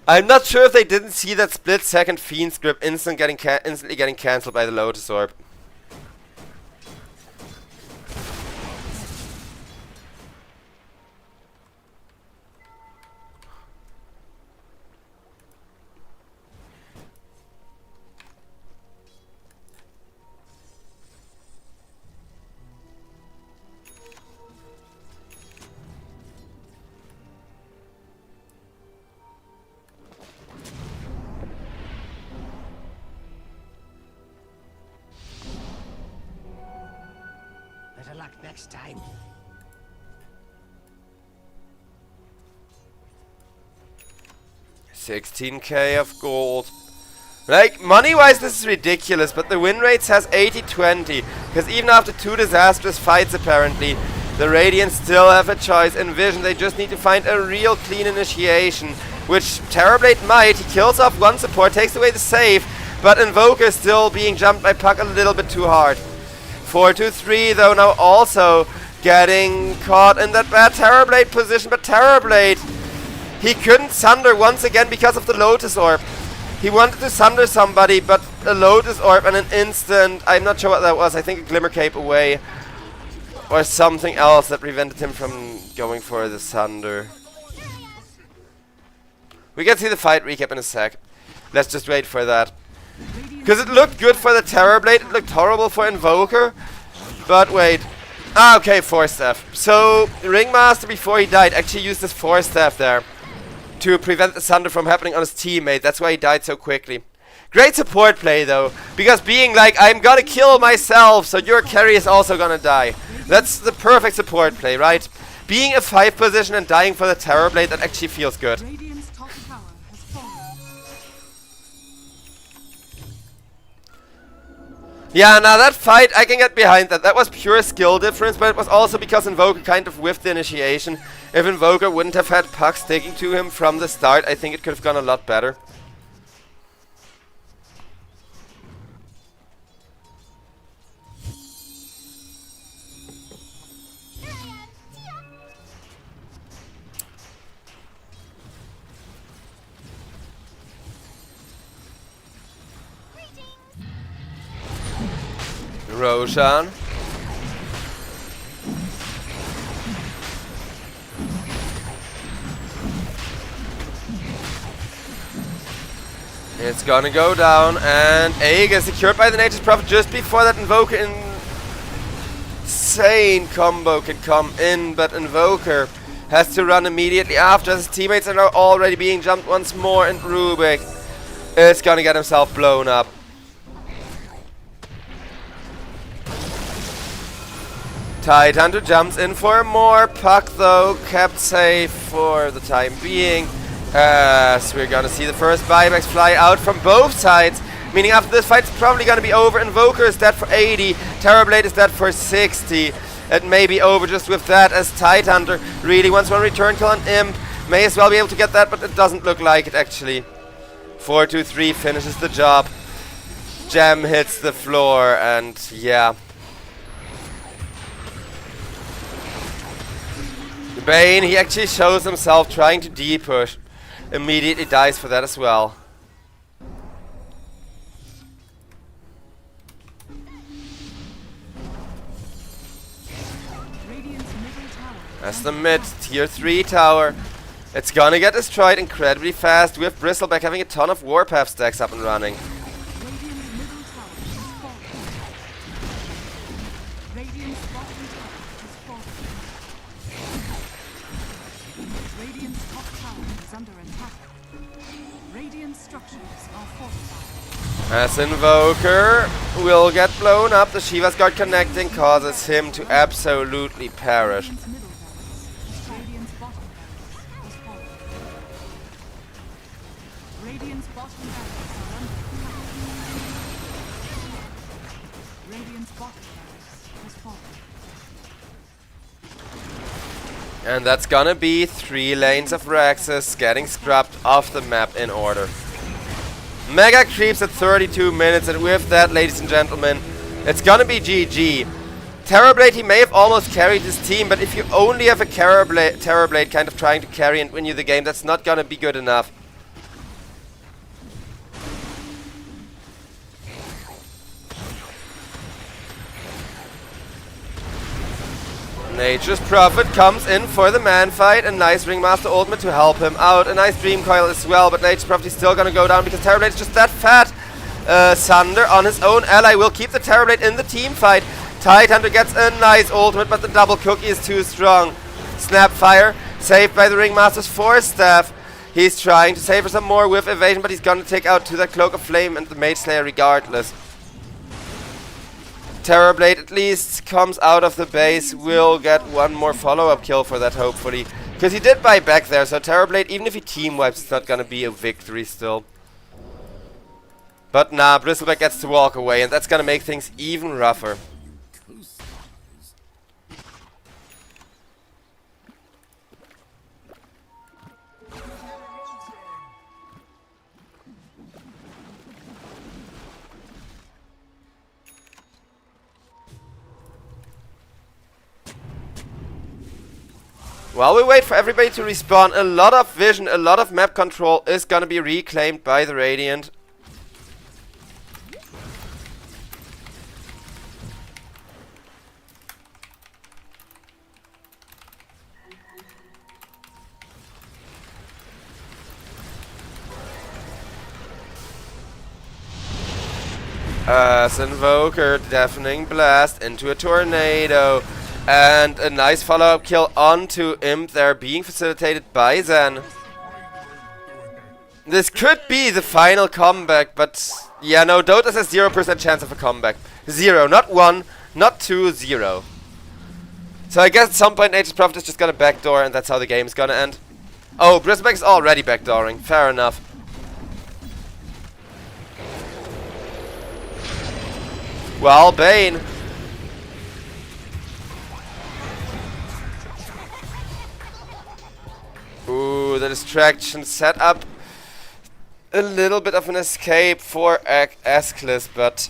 I'm not sure if they didn't see that split-second Fiend's Grip instantly getting cancelled by the Lotus Orb. Better luck next time. 16k of gold. Like, money-wise this is ridiculous, but the win rates has 80-20. Because even after 2 disastrous fights apparently, the Radiant still have a choice. In Vision they just need to find a real clean initiation, which Terrorblade might. He kills off one support, takes away the save, but Invoker is still being jumped by Puck a little bit too hard. 4-2-3 though now also getting caught in that bad Terrorblade position, but Terrorblade, he couldn't Sunder once again because of the Lotus Orb. He wanted to Sunder somebody, but a Lotus Orb and an instant, I'm not sure what that was, I think a Glimmer Cape away, or something else that prevented him from going for the Sunder. We can see the fight recap in a sec. Let's just wait for that. Because it looked good for the Terrorblade, it looked horrible for Invoker. But wait. Ah, okay, Force Staff. So, Ringmaster before he died actually used his Force Staff there to prevent the Sunder from happening on his teammate. That's why he died so quickly. Great support play though, because being like, I'm gonna kill myself, so your carry is also gonna die. That's the perfect support play, right? Being a 5 position and dying for the Terrorblade, that actually feels good. Radiant's top tower has fallen. Yeah, now that fight, I can get behind that. That was pure skill difference, but it was also because Invoker kind of whiffed the initiation. If Invoker wouldn't have had Puck sticking to him from the start, I think it could have gone a lot better. Roshan. It's gonna go down, and A gets secured by the Nature's Prophet just before that Invoker insane combo can come in, but Invoker has to run immediately after. His teammates are now already being jumped once more, and Rubik is gonna get himself blown up. Tidehunter jumps in for more. Puck though kept safe for the time being, as we're gonna see the first buybacks fly out from both sides, meaning after this fight it's probably gonna be over. Invoker is dead for 80, Terrorblade is dead for 60. It may be over just with that, as Tidehunter really wants one return kill on Imp. May as well be able to get that, but it doesn't look like it actually. 4-2-3 finishes the job. Gem hits the floor, and yeah. Bane, he actually shows himself trying to D-push. Immediately dies for that as well. That's the mid tier 3 tower. It's gonna get destroyed incredibly fast with Bristleback having a ton of Warpath stacks up and running. As Invoker will get blown up, the Shiva's Guard connecting causes him to absolutely perish. And that's gonna be 3 lanes of Rexes getting scrubbed off the map in order. Mega creeps at 32 minutes, and with that, ladies and gentlemen, it's gonna be GG. Terrorblade, he may have almost carried his team, but if you only have a Terrorblade kind of trying to carry and win you the game, that's not gonna be good enough. Nature's Prophet comes in for the man fight. A nice Ringmaster ultimate to help him out. A nice Dream Coil as well, but Nature's Prophet is still gonna go down because Terrorblade is just that fat. Sunder on his own ally will keep the Terrorblade in the team fight. Tidehunter gets a nice ultimate, but the double cookie is too strong. Snapfire saved by the Ringmaster's Force Staff. He's trying to save for some more with evasion, but he's gonna take out to the Cloak of Flame and the Mage Slayer regardless. Terrorblade at least comes out of the base, will get one more follow-up kill for that hopefully. Because he did buy back there, so Terrorblade, even if he team wipes, it's not gonna be a victory still. But nah, Bristleback gets to walk away, and that's gonna make things even rougher. While we wait for everybody to respawn, a lot of vision, a lot of map control is gonna be reclaimed by the Radiant. As Invoker, Deafening Blast into a Tornado. And a nice follow-up kill onto Imp there, being facilitated by Zen. This could be the final comeback, but yeah, no, Dota has 0% chance of a comeback. 0, not 1, not 2, 0. So I guess at some point Nature's Prophet is just gonna backdoor, and that's how the game is gonna end. Oh, Bristleback is already backdooring, fair enough. Well, Bane. Ooh, the distraction set up a little bit of an escape for Asclis, but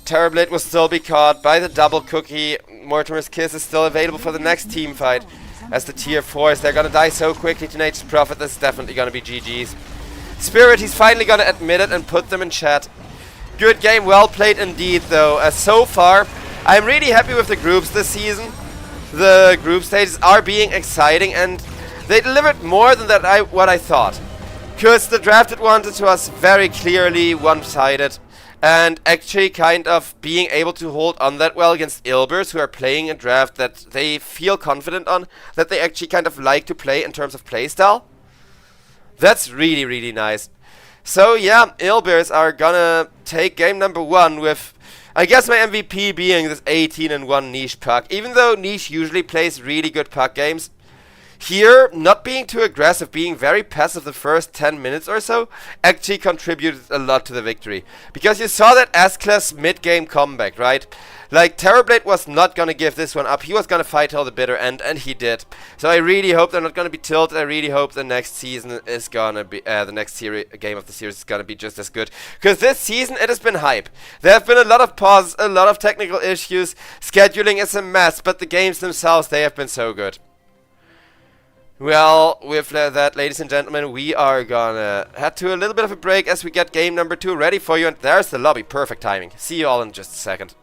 Terrorblade will still be caught by the double cookie. Mortimer's Kiss is still available for the next team fight. As the tier 4s, they're gonna die so quickly to Nature's Prophet, this is definitely gonna be GG's. Spirit, he's finally gonna admit it and put them in chat. Good game, well played indeed though. As so far, I'm really happy with the groups this season. The group stages are being exciting, and they delivered more than what I thought. Because the draft advantage was very clearly one-sided. And actually kind of being able to hold on that well against Ilbirs, who are playing a draft that they feel confident on. That they actually kind of like to play in terms of playstyle. That's really, really nice. So yeah, Ilbirs are gonna take game number 1 with, I guess my MVP being this 18-1 Niche puck. Even though Niche usually plays really good puck games, Here, not being too aggressive, being very passive the first 10 minutes or so, actually contributed a lot to the victory. Because you saw that S-Class mid-game comeback, right? Like, Terrorblade was not gonna give this one up. He was gonna fight till the bitter end, and he did. So I really hope they're not gonna be tilted. I really hope the next season is gonna be, the next game of the series is gonna be just as good. Because this season, it has been hype. There have been a lot of pauses, a lot of technical issues. Scheduling is a mess, but the games themselves, they have been so good. Well, with that, ladies and gentlemen, we are gonna head to a little bit of a break as we get game number 2 ready for you. And there's the lobby. Perfect timing. See you all in just a second.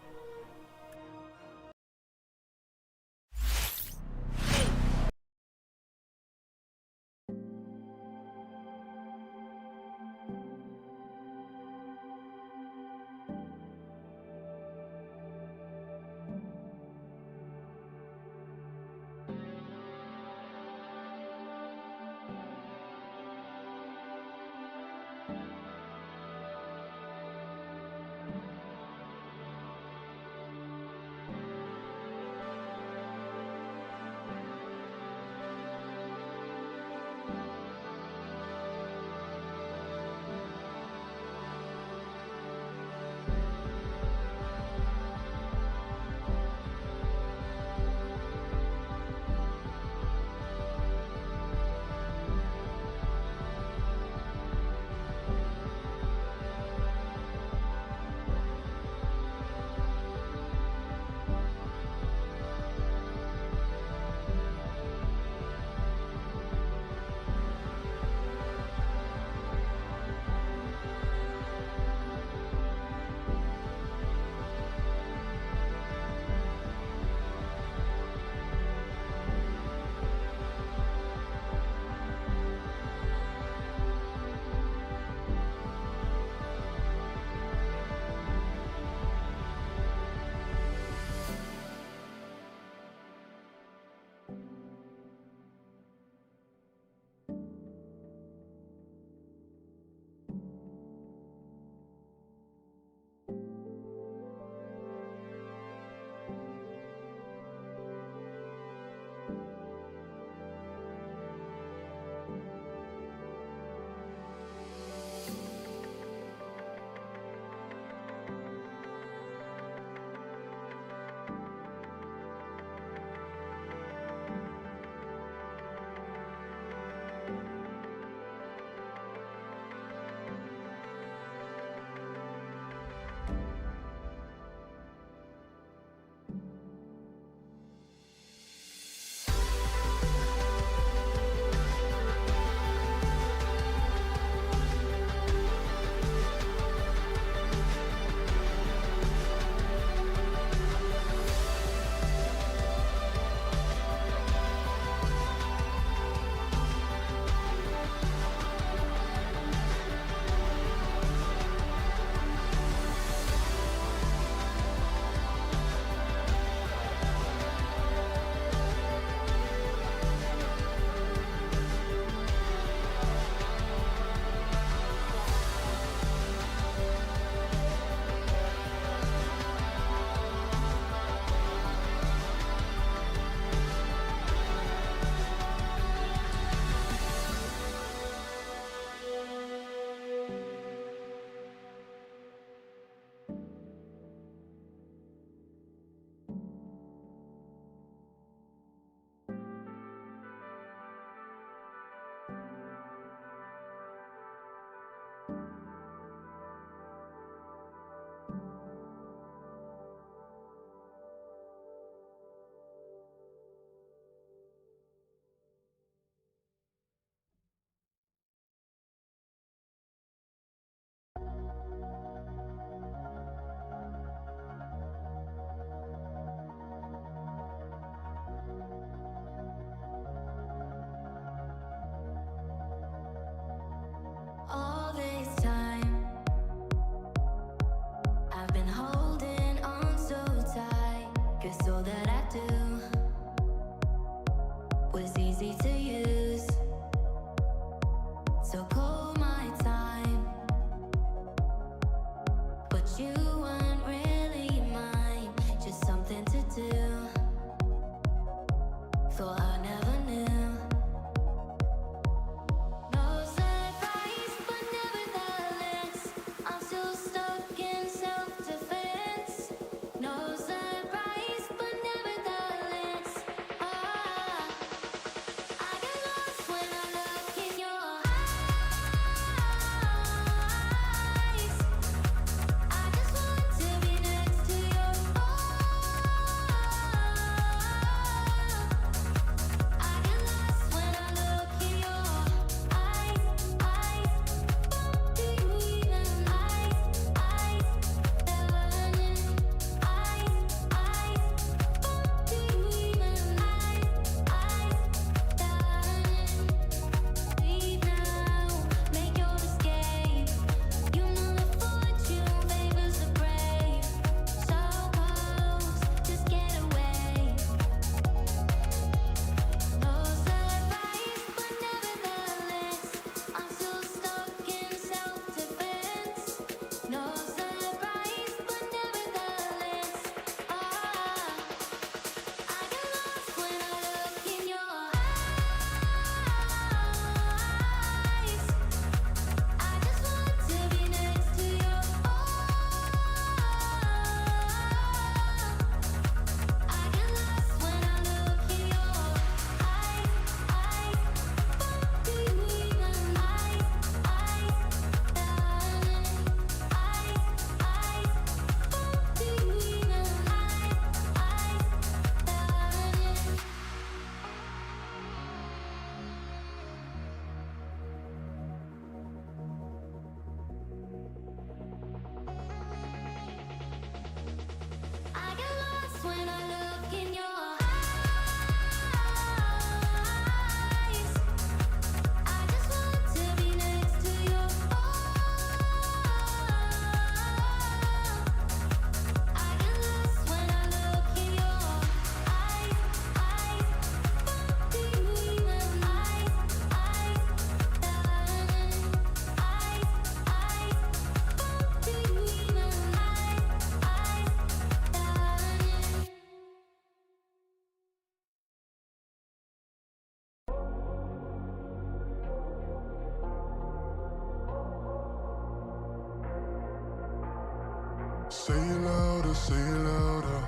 Say it louder, say it louder.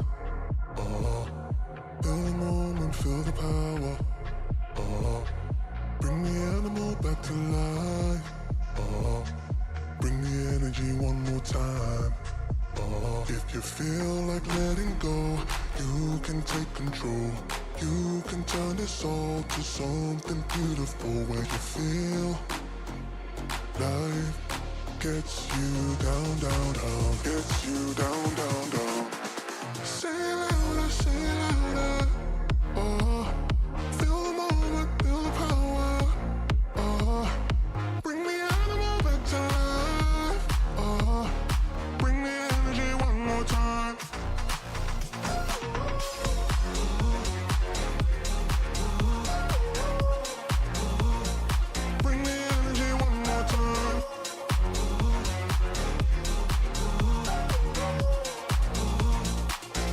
Feel the moment, feel the power. Bring the animal back to life. Bring the energy one more time. If you feel like letting go, you can take control. You can turn this all to something beautiful where you feel life gets you down, down, down, gets you down, down, down. Say it louder, say it louder. Feel the moment, feel the power. Bring the animal back to life. Bring the energy one more time. Bring the energy one more time.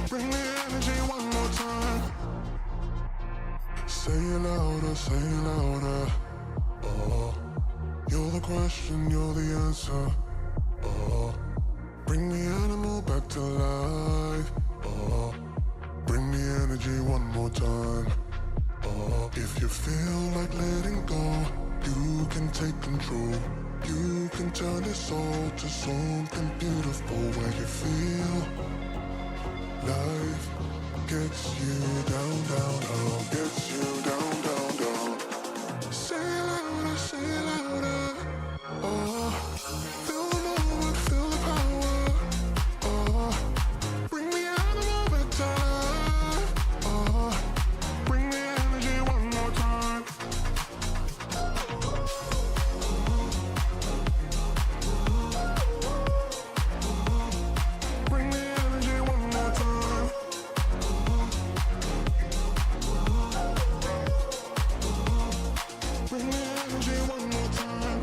Bring the energy one more time. Say it louder, say it louder. You're the question, you're the answer. Bring the animal back to life. Bring the energy one more time. If you feel like letting go, you can take control. You can turn this all to something beautiful where you feel life gets you down, down, down, gets you down, down, down. Say it louder, say it louder. Feel the moment, feel the power. Bring the animal back to life. Bring the energy one more time. Bring the energy one more time. Bring the energy one more time.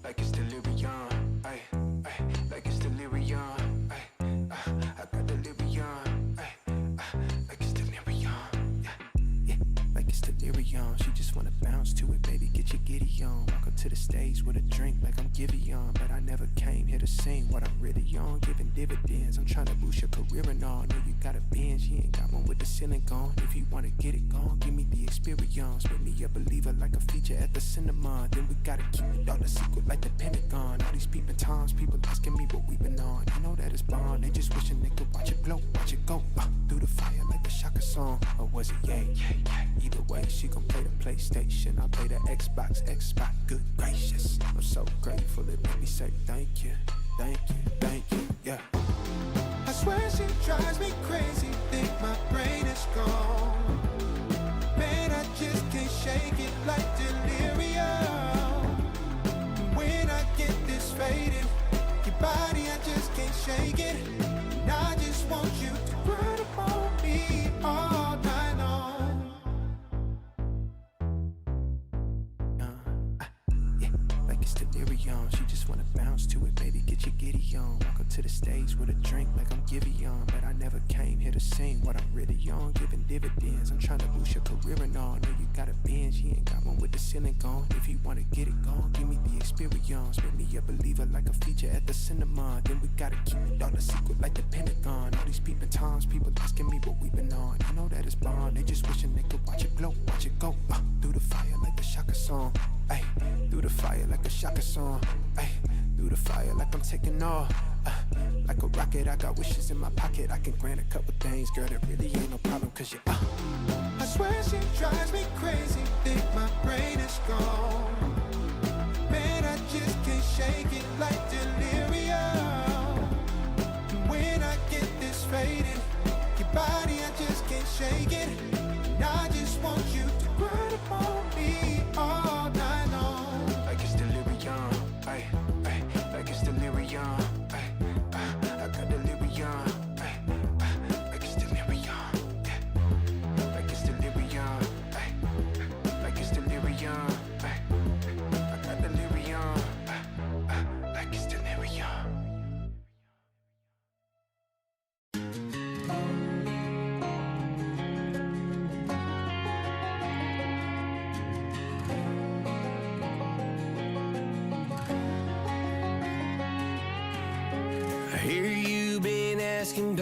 Like it's delirium, ay, ay, like it's delirium, ay, I got delirium, ay, like it's delirium, yeah, like it's delirium. She just wanna bounce to it, baby, get your giddy on. Walk up to the stage with a drink like I'm Givy on, but I never came here to sing what I'm really on. Giving dividends, I'm trying to boost your career and all. Know you got a binge, you ain't got one with the ceiling gone. If you wanna get it gone, give me the experience. Make me a believer like a feature at the cinema. Then we gotta keep it all a secret like the Pentagon. All these peeping times, people asking me what we been on. You know that it's bond, they just wishing they could watch it blow, watch it go through the fire like the Shaka song. Or was it yay? Either way, she gon' play the PlayStation, I'll play the Xbox, good gracious. I'm so grateful it made me say thank you, thank you, thank you, yeah. I swear she drives me crazy, think my brain is gone. Man, I just can't shake it like delirium. When I get this faded, your body, I just can't shake it. And I just want you to run upon me all night long. Yeah, like it's delirium. She just wanna bounce to it, baby, get your giddy on. Walk up to the stage with a drink like I'm Givy on, but I never came here to sing what I'm really on. Giving dividends, I'm trying to boost your career and all. Know you got a binge, you ain't got one with the ceiling gone. If you wanna get it gone, give me the experience. Make me a believer like a feature at the cinema. Then we gotta keep it all a secret like the Pentagon. All these peeping times, people asking me what we been on. You know that it's bond, they just wishing they could watch it blow, watch it go through the fire like the Shaka song. Ay, through the fire like a Shaka song. Ay, through the fire like I'm taking off. Like a rocket, I got wishes in my pocket. I can grant a couple things, girl, that really ain't no problem. Cause you I swear she drives me crazy, think my brain is gone. Man, I just can't shake it like delirium. And when I get this faded, your body, I just can't shake it. And I just want you to run upon me all night long. Like it's delirium, ay, ay, like it's delirium, ay, I got delirium, ay, like it's delirium, yeah, like it's delirium, ay, like it's delirium, ay, I got delirium, like it's delirium.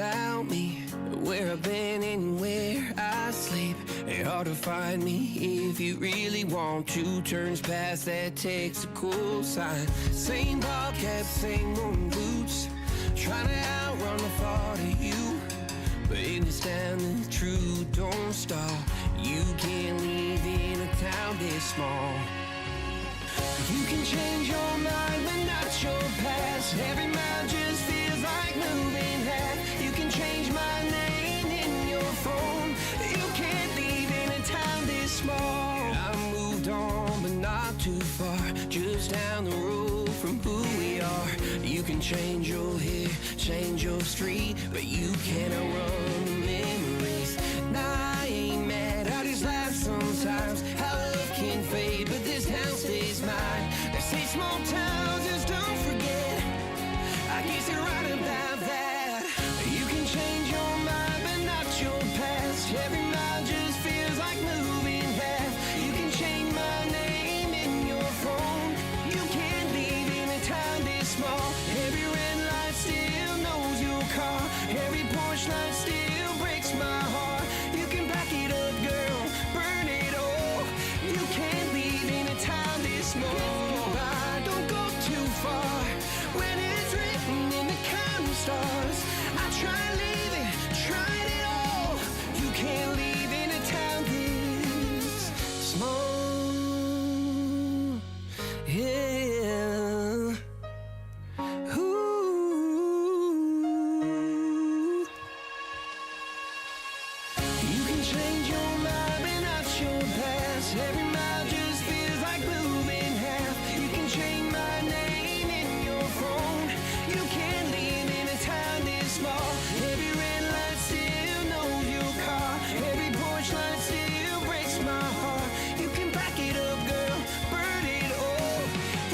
about me, where I've been and where I sleep. It's hard to find me if you really want to. Turns past that takes a cool sign. Same ball cap, same moon boots, trying to outrun the thought of you. But in this town, the truth don't stop. You can't live in a town this small. You can change your mind, but not your past. Every mile just feels like moving half. You can change my name in your phone. You can't leave in a town this small. I moved on, but not too far. Just down the road from who we are. You can change your hair, change your street, but you can't outrun the memories. Nah, I ain't mad, I just laugh sometimes. How love can fade, but this town stays mine. They say small towns just don't forget. I guess you're right about that. You can change your mind, but not your past. Every mile just feels like moving fast. You can change my name in your phone. You can't leave in a town this small. Every red light still knows your car. Every porch light still breaks my heart. You can back it up, girl, burn it all. You can't leave in a town this small. Don't go too far when it's written in the counting stars. I try leaving, tried it all. You can't leave in a town this small. Yeah. Ooh. You can change your mind, but not your past. Every mile just feels like moving half. You can change my name in your phone. You can't live in a town this small. Every red light still knows your car. Every porch light still breaks my heart. You can back it up, girl, burn it all.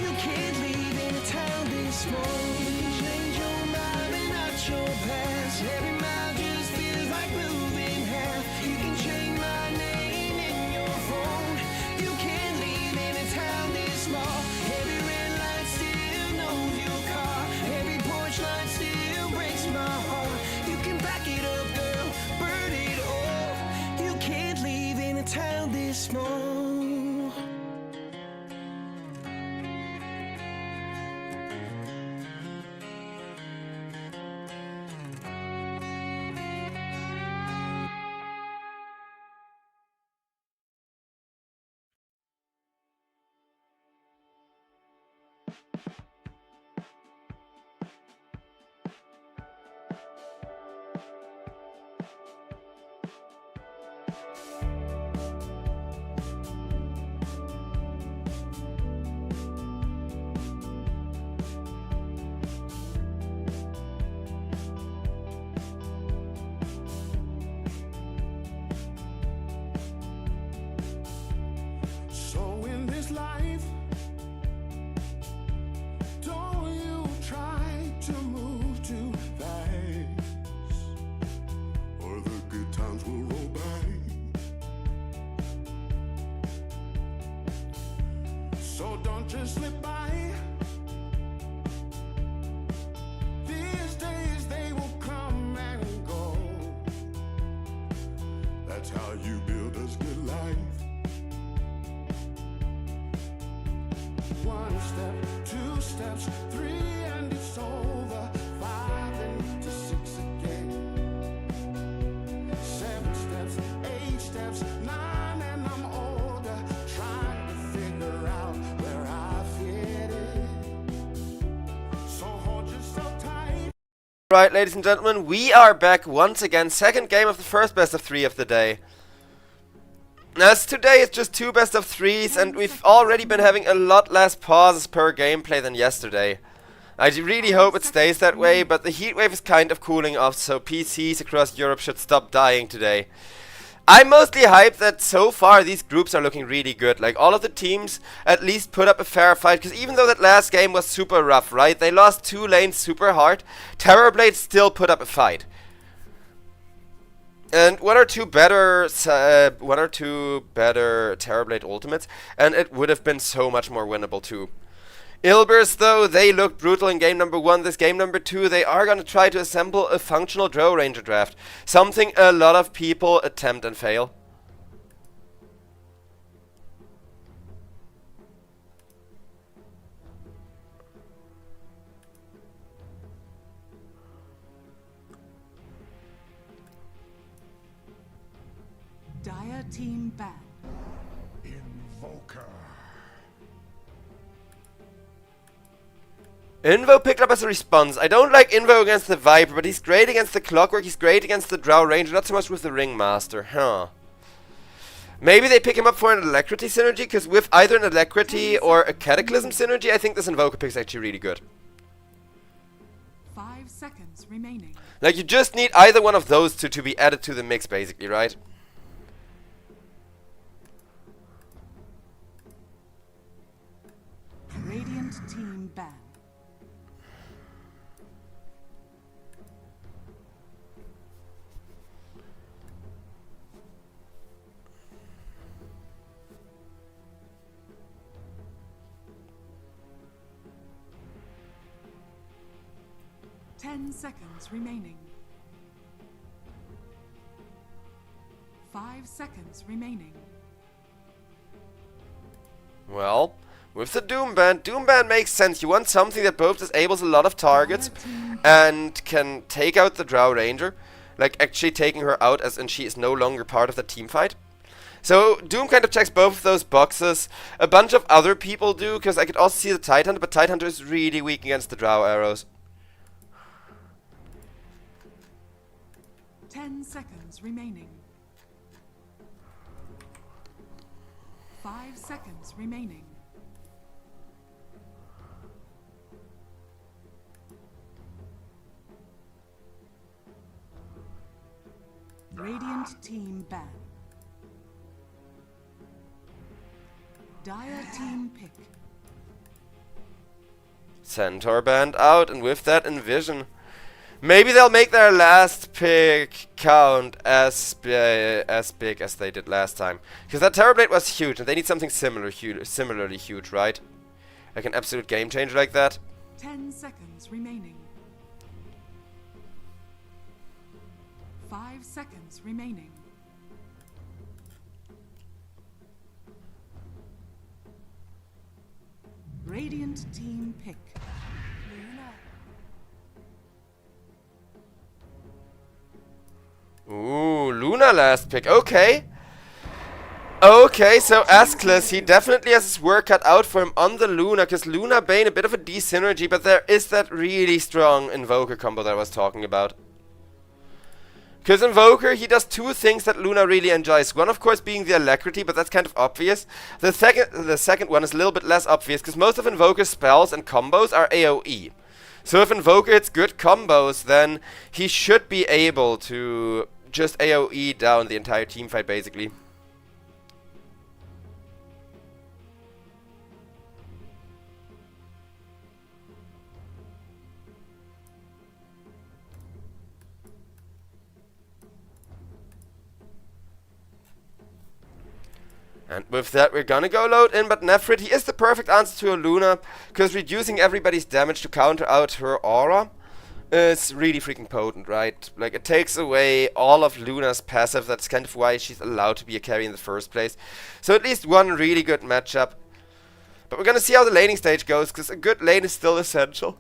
You can't live in a town this small. You can change your mind, but not your past. Every mile just feels like moving half. You can change my name in your phone. You can't live in a town this small. Every red light still knows your car. Every porch light still breaks my heart. You can back it up, girl, burn it all. You can't live in a town this small. So in this life, don't you try to move too fast, or the good times will roll by. So don't just slip by. These days they will come and go. That's how you build a good life. One step, two steps, three, and it's over. 5 into 6 again. 7 steps, 8 steps, 9, and I'm older. Trying to figure out where I fit in. So hold yourself tight. Right, ladies and gentlemen, we are back once again. Second game of the first best of 3 of the day. As today is just 2 best of 3s, and we've already been having a lot less pauses per gameplay than yesterday. I really hope it stays that way, but the heatwave is kind of cooling off, so PCs across Europe should stop dying today. I'm mostly hyped that so far these groups are looking really good. Like, all of the teams at least put up a fair fight, because even though that last game was super rough, right? They lost 2 lanes super hard. Terrorblade still put up a fight. And one or two better Terrorblade ultimates, and it would have been so much more winnable too. Ilbirs, though, they looked brutal in game number 1. This game number 2, they are going to try to assemble a functional Drow Ranger draft. Something a lot of people attempt and fail. Dire team ban. Invoker. Invo picked up as a response. I don't like Invo against the Viper, but he's great against the Clockwork, he's great against the Drow Ranger, not so much with the Ringmaster, huh. Maybe they pick him up for an Alacrity synergy, because with either an Alacrity or a Cataclysm synergy, I think this Invoker pick is actually really good. 5 seconds remaining. Like, you just need either one of those two to be added to the mix, basically, right? Radiant team ban. Ten seconds remaining. 5 seconds remaining. Well, with the Doom Band makes sense. You want something that both disables a lot of targets and can take out the Drow Ranger. Like, actually taking her out as in she is no longer part of the team fight. So, Doom kind of checks both of those boxes. A bunch of other people do, because I could also see the Tidehunter, but Tidehunter is really weak against the Drow arrows. 10 seconds remaining. 5 seconds remaining. Radiant team ban. Dire team pick. Centaur Band out, and with that Envision. Maybe they'll make their last pick count as big as they did last time. Because that Terrorblade was huge, and they need something similarly huge, right? Like an absolute game changer like that. 10 seconds remaining. 5 seconds remaining. Radiant team pick. Ooh, Luna last pick. Okay. Okay, so Asclus, he definitely has his work cut out for him on the Luna, because Luna Bane, a bit of a D-synergy, but there is that really strong Invoker combo that I was talking about. Because Invoker, he does two things that Luna really enjoys. One, of course, being the Alacrity, but that's kind of obvious. The second one is a little bit less obvious, because most of Invoker's spells and combos are AoE. So if Invoker hits good combos, then he should be able to just AoE down the entire teamfight, basically. And with that, we're gonna go load in, but Nephrit, he is the perfect answer to a Luna, because reducing everybody's damage to counter out her aura is really freaking potent, right? Like, it takes away all of Luna's passive. That's kind of why she's allowed to be a carry in the first place. So at least one really good matchup. But we're gonna see how the laning stage goes, because a good lane is still essential.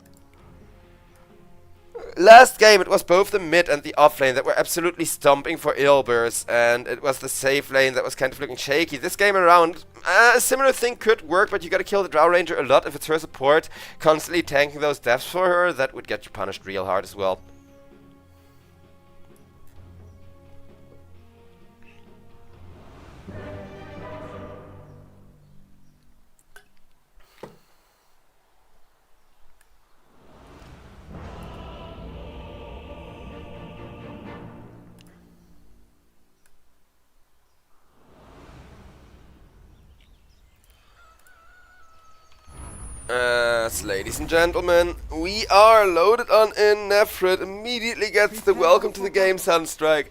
Last game, it was both the mid and the off lane that were absolutely stomping for Ilbirs, and it was the safe lane that was kind of looking shaky. This game around, a similar thing could work, but you gotta kill the Drow Ranger a lot if it's her support. Constantly tanking those deaths for her, that would get you punished real hard as well. Ladies and gentlemen, we are loaded on in. Nephrit immediately gets the welcome to the game Sunstrike.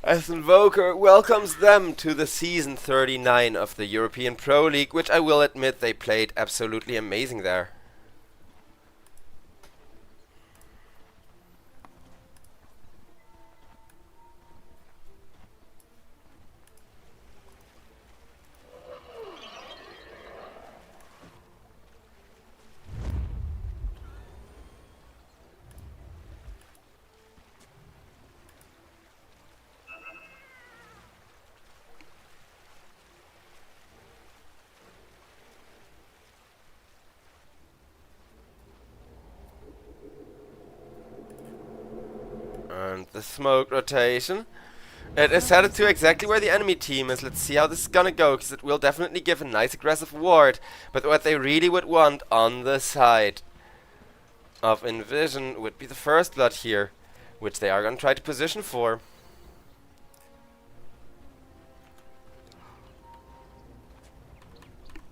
As Invoker welcomes them to the season 39 of the European Pro League, which I will admit they played absolutely amazing there. And the smoke rotation. It is headed to exactly where the enemy team is. Let's see how this is gonna go, because it will definitely give a nice aggressive ward. But what they really would want on the side of Envision would be the first blood here, which they are gonna try to position for.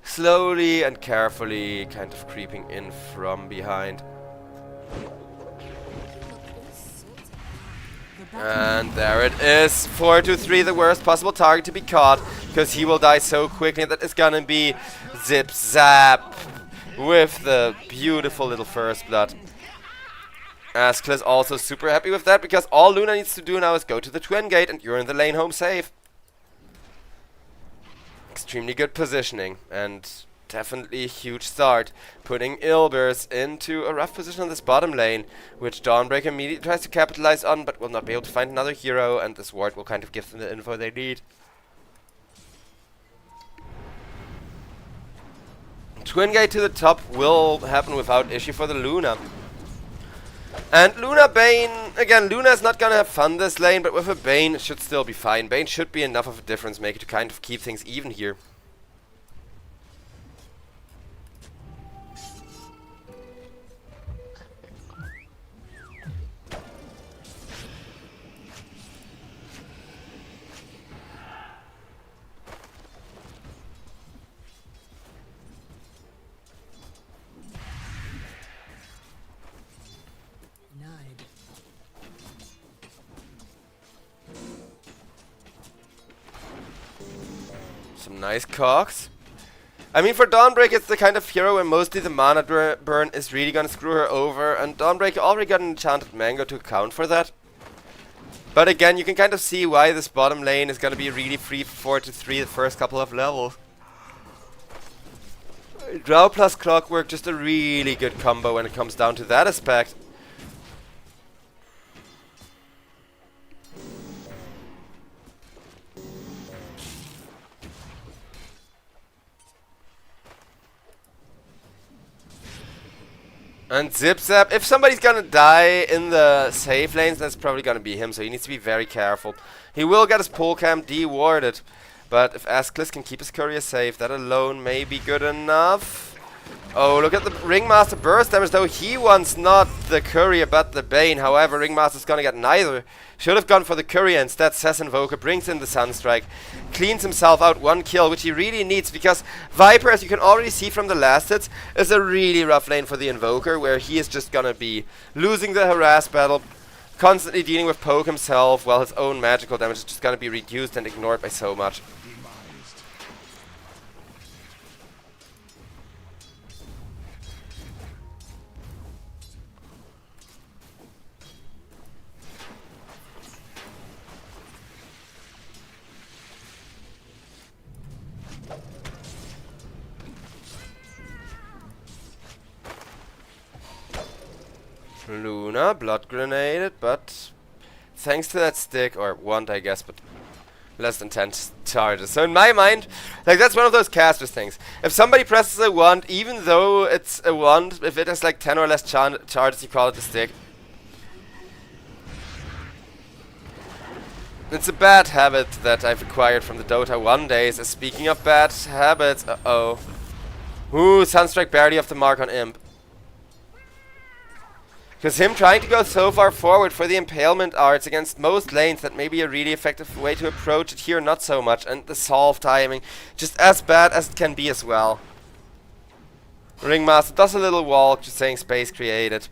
Slowly and carefully, kind of creeping in from behind. And there it is, 4-3, the worst possible target to be caught, because he will die so quickly that it's gonna be Zip Zap with the beautiful little first blood. Askell is also super happy with that, because all Luna needs to do now is go to the twin gate and you're in the lane home safe. Extremely good positioning, and definitely a huge start, putting Ilbirs into a rough position on this bottom lane, which Dawnbreaker immediately tries to capitalize on, but will not be able to find another hero, and this ward will kind of give them the info they need. Twin gate to the top will happen without issue for the Luna. And Luna Bane, again, Luna is not gonna have fun this lane, but with a Bane it should still be fine. Bane should be enough of a difference maker to kind of keep things even here. Some nice cogs. I mean, for Dawnbreaker, it's the kind of hero where mostly the mana burn is really gonna screw her over, and Dawnbreaker already got an enchanted mango to account for that. But again, you can kind of see why this bottom lane is gonna be really free for 4-3 the first couple of levels. Drow plus Clockwork, just a really good combo when it comes down to that aspect. And Zip Zap, if somebody's gonna die in the safe lanes, that's probably gonna be him, so he needs to be very careful. He will get his pull cam dewarded, but if Askell can keep his courier safe, that alone may be good enough. Oh, look at the Ringmaster burst damage, though he wants not the courier but the Bane. However, Ringmaster's gonna get neither. Should have gone for the courier instead. Says Invoker, brings in the Sunstrike, cleans himself out 1 kill, which he really needs, because Viper, as you can already see from the last hits, is a really rough lane for the Invoker, where he is just gonna be losing the harass battle, constantly dealing with poke himself, while his own magical damage is just gonna be reduced and ignored by so much. Luna, blood grenaded, but thanks to that stick, or wand I guess, but less than 10 charges. So in my mind, like, that's one of those casters things. If somebody presses a wand, even though it's a wand, if it has like 10 or less charges, you call it a stick. It's a bad habit that I've acquired from the Dota 1 days. Speaking of bad habits, uh-oh. Ooh, Sunstrike barely off the mark on Imp. Because him trying to go so far forward for the impalement arts against most lanes, that may be a really effective way to approach it. Here, not so much. And the solve timing, just as bad as it can be as well. Ringmaster does a little walk, just saying space created.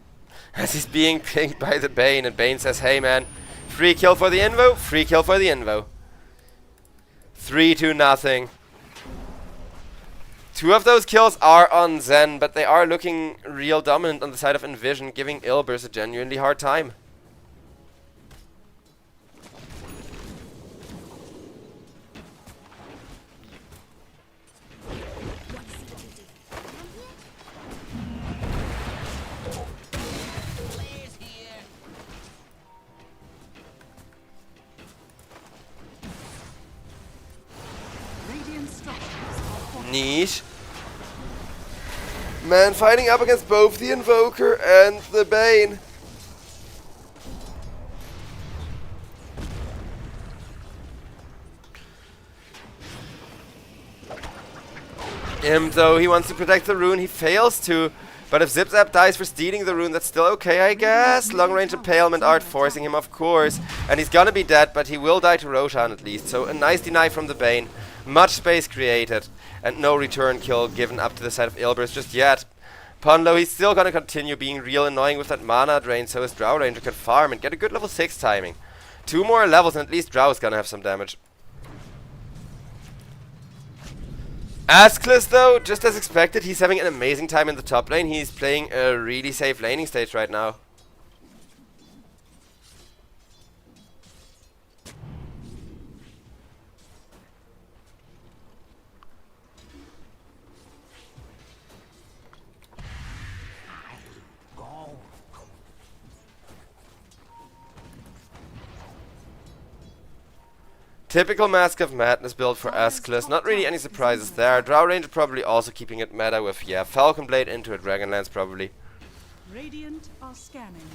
As he's being pinged by the Bane, and Bane says, hey man, Free kill for the Invo. Free kill for the Invo. 3-0. 2 of those kills are on Zen, but they are looking real dominant on the side of Envision, giving Ilbirs a genuinely hard time. Niche. Man fighting up against both the Invoker and the Bane. Though he wants to protect the rune, he fails to. But if Zip Zap dies for stealing the rune, that's still okay, I guess. Long range impalement art forcing him, of course. And he's gonna be dead, but he will die to Roshan at least. So a nice deny from the Bane. Much space created. And no return kill given up to the side of Ilbirs just yet. Ponlo, he's still gonna continue being real annoying with that mana drain, so his Drow Ranger can farm and get a good level 6 timing. 2 more levels and at least Drow is gonna have some damage. Askless though, just as expected, he's having an amazing time in the top lane. He's playing a really safe laning stage right now. Typical Mask of Madness build for Askless. Not really any surprises there. Drow Ranger probably also keeping it meta with, yeah, Falcon Blade into a Dragonlance probably. Radiant are scanning.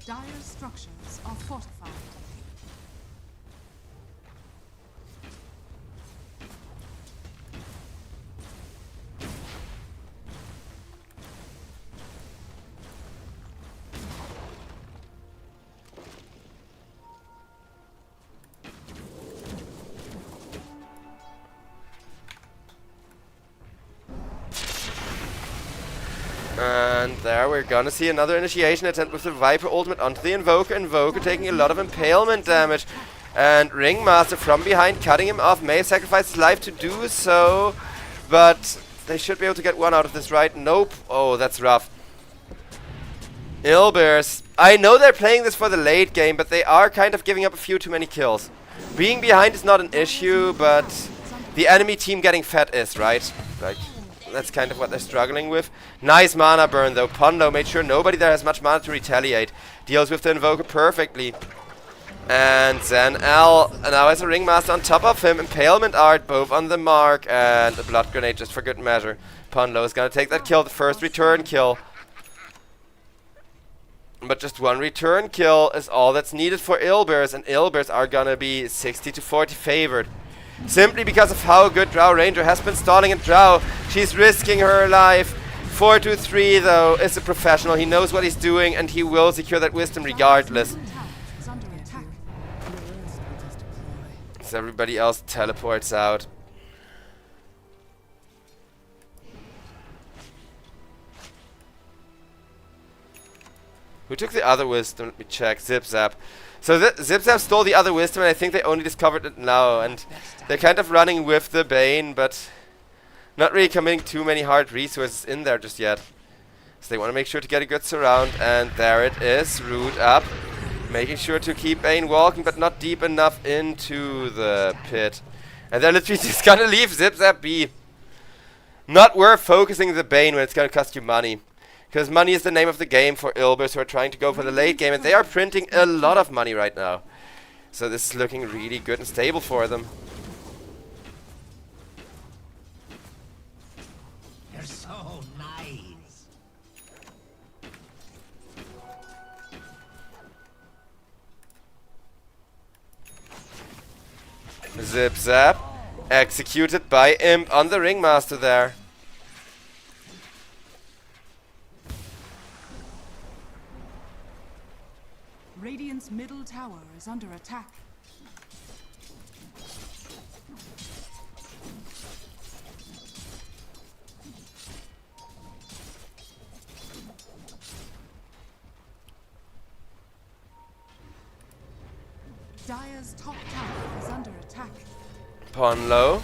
Dire structures are fortified. And there we're gonna see another initiation attempt with the Viper ultimate onto the Invoker. Invoker taking a lot of impalement damage. And Ringmaster from behind cutting him off. May have sacrificed his life to do so. But they should be able to get one out of this, right? Nope. Oh, that's rough. Ilbirs. I know they're playing this for the late game, but they are kind of giving up a few too many kills. Being behind is not an issue, but the enemy team getting fed is, right? Like, that's kind of what they're struggling with. Nice mana burn though. Pondo made sure nobody there has much mana to retaliate. Deals with the Invoker perfectly. And Zen L now has a Ringmaster on top of him. Impalement art both on the mark. And a Blood Grenade just for good measure. Pondo is gonna take that kill. The first return kill. But just one return kill is all that's needed for Ilbirs. And Ilbirs are gonna be 60 to 40 favored. Simply because of how good Drow Ranger has been stalling at Drow. She's risking her life. 4-3 though is a professional. He knows what he's doing and he will secure that wisdom regardless. As everybody else teleports out. Who took the other wisdom? Let me check. Zip Zap. So Zip Zap stole the other wisdom and I think they only discovered it now. And they're kind of running with the Bane, but not really committing too many hard resources in there just yet. So they want to make sure to get a good surround. And there it is. Root up. Making sure to keep Bane walking, but not deep enough into the pit. And they're literally just gonna leave Zip Zap be. Not worth focusing the Bane when it's gonna cost you money. Because money is the name of the game for Ilbirs who are trying to go for the late game. And they are printing a lot of money right now. So this is looking really good and stable for them. You're so nice. Zip Zap. Executed by Imp on the Ringmaster there. Radiant's middle tower is under attack. Dire's top tower is under attack. Pawn low.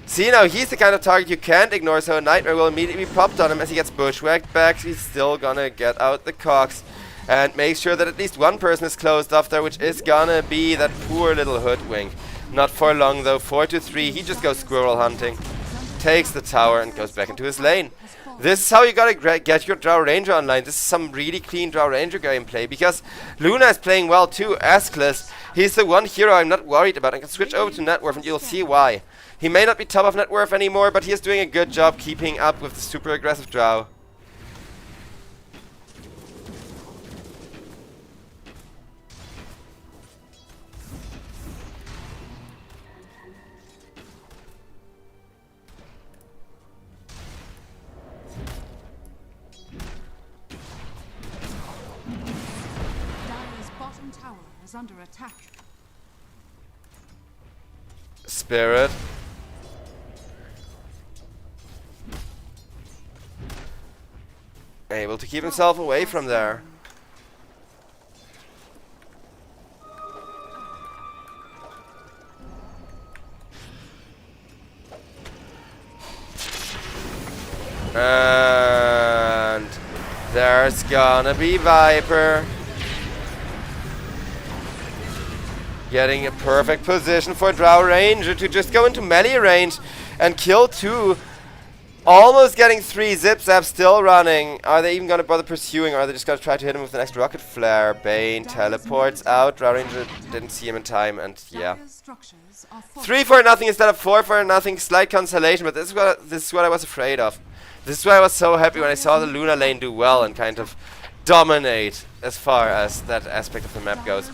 See, now he's the kind of target you can't ignore, so a Nightmare will immediately be popped on him as he gets bushwhacked back. He's still gonna get out the cocks and make sure that at least one person is closed off there, which is gonna be that poor little Hoodwink. Not for long though, 4-3, he just goes squirrel hunting. Takes the tower and goes back into his lane. This is how you gotta get your Drow Ranger online. This is some really clean Drow Ranger gameplay, because Luna is playing well too. Askless, he's the one hero I'm not worried about. I can switch over to net worth and you'll see why. He may not be top of net worth anymore, but he is doing a good job keeping up with the super aggressive Drow. Dire's bottom tower is under attack. Spirit. Able to keep himself away from there. And there's gonna be Viper. Getting a perfect position for Drow Ranger to just go into melee range and kill two. Almost getting 3. Zip Zap still running. Are they even going to bother pursuing, or are they just going to try to hit him with the next rocket flare? Bane teleports out. Drow Ranger didn't see him in time, and yeah. 3 for nothing instead of 4 for nothing. Slight consolation, but this is what I was afraid of. This is why I was so happy when I saw the Luna lane do well and kind of dominate as far as that aspect of the map goes.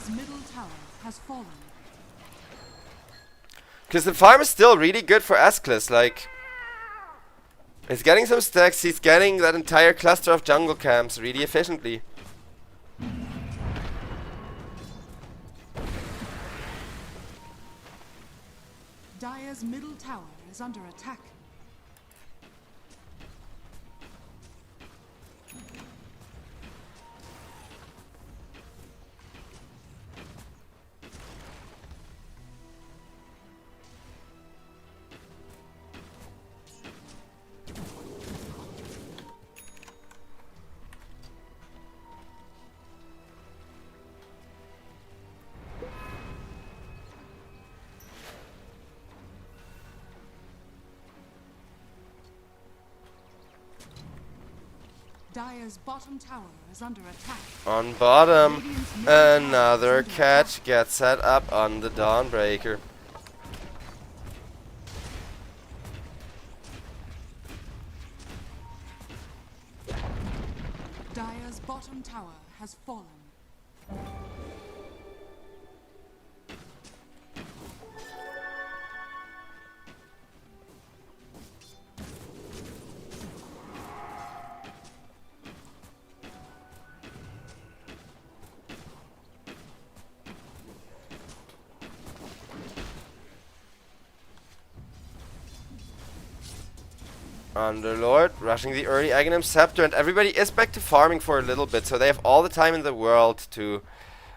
Because the farm is still really good for Askless, like... He's getting some stacks, he's getting that entire cluster of jungle camps really efficiently. Dire's middle tower is under attack. Dire's bottom tower is under attack. On bottom, another catch gets set up on the Dawnbreaker. Dire's bottom tower has fallen. Underlord rushing the early Aghanim Scepter, and everybody is back to farming for a little bit, so they have all the time in the world to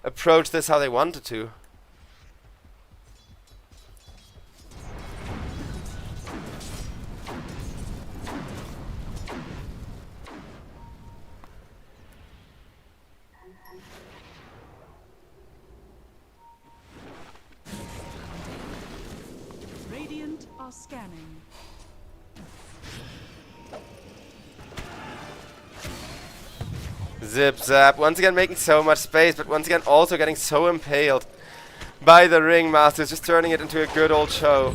approach this how they wanted to. Radiant are scanning. Zip Zap, once again making so much space, but once again also getting so impaled by the Ringmasters, just turning it into a good old show.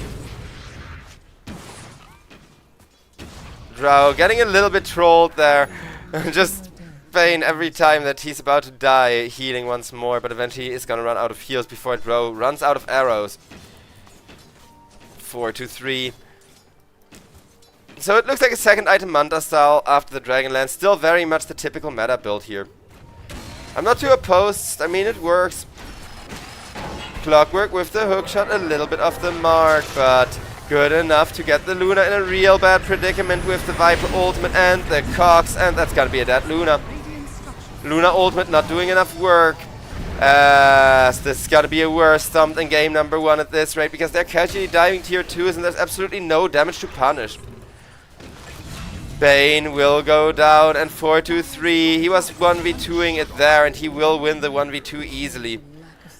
Drow getting a little bit trolled there, just Bane every time that he's about to die, healing once more, but eventually he is gonna run out of heals before Drow runs out of arrows. 4-3. So it looks like a second item Manta style after the Dragonlance. Still very much the typical meta build here. I'm not too opposed. I mean, it works. Clockwork with the hookshot, a little bit off the mark, but good enough to get the Luna in a real bad predicament with the Viper ultimate and the Cox, and that's gonna be a dead Luna. Luna ultimate not doing enough work. This is gonna be a worse stump than game number 1 at this rate, because they're casually diving tier 2s and there's absolutely no damage to punish. Bane will go down, and 4-2-3. He was 1v2ing it there, and he will win the 1v2 easily.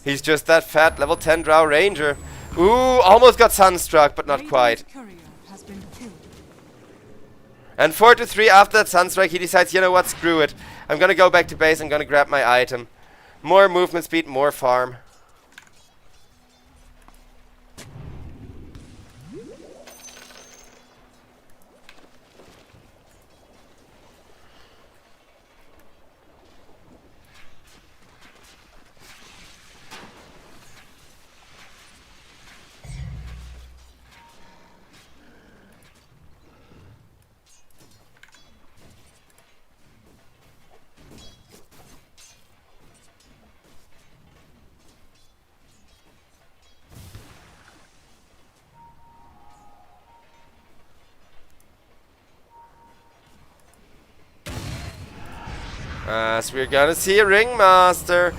He's just that fat level 10 Drow Ranger. Ooh, almost got Sunstruck, but not quite. Courier has been killed. And 4-3 after that Sunstrike, he decides, you know what, screw it. I'm gonna go back to base, I'm gonna grab my item. More movement speed, more farm. As we're gonna see a Ringmaster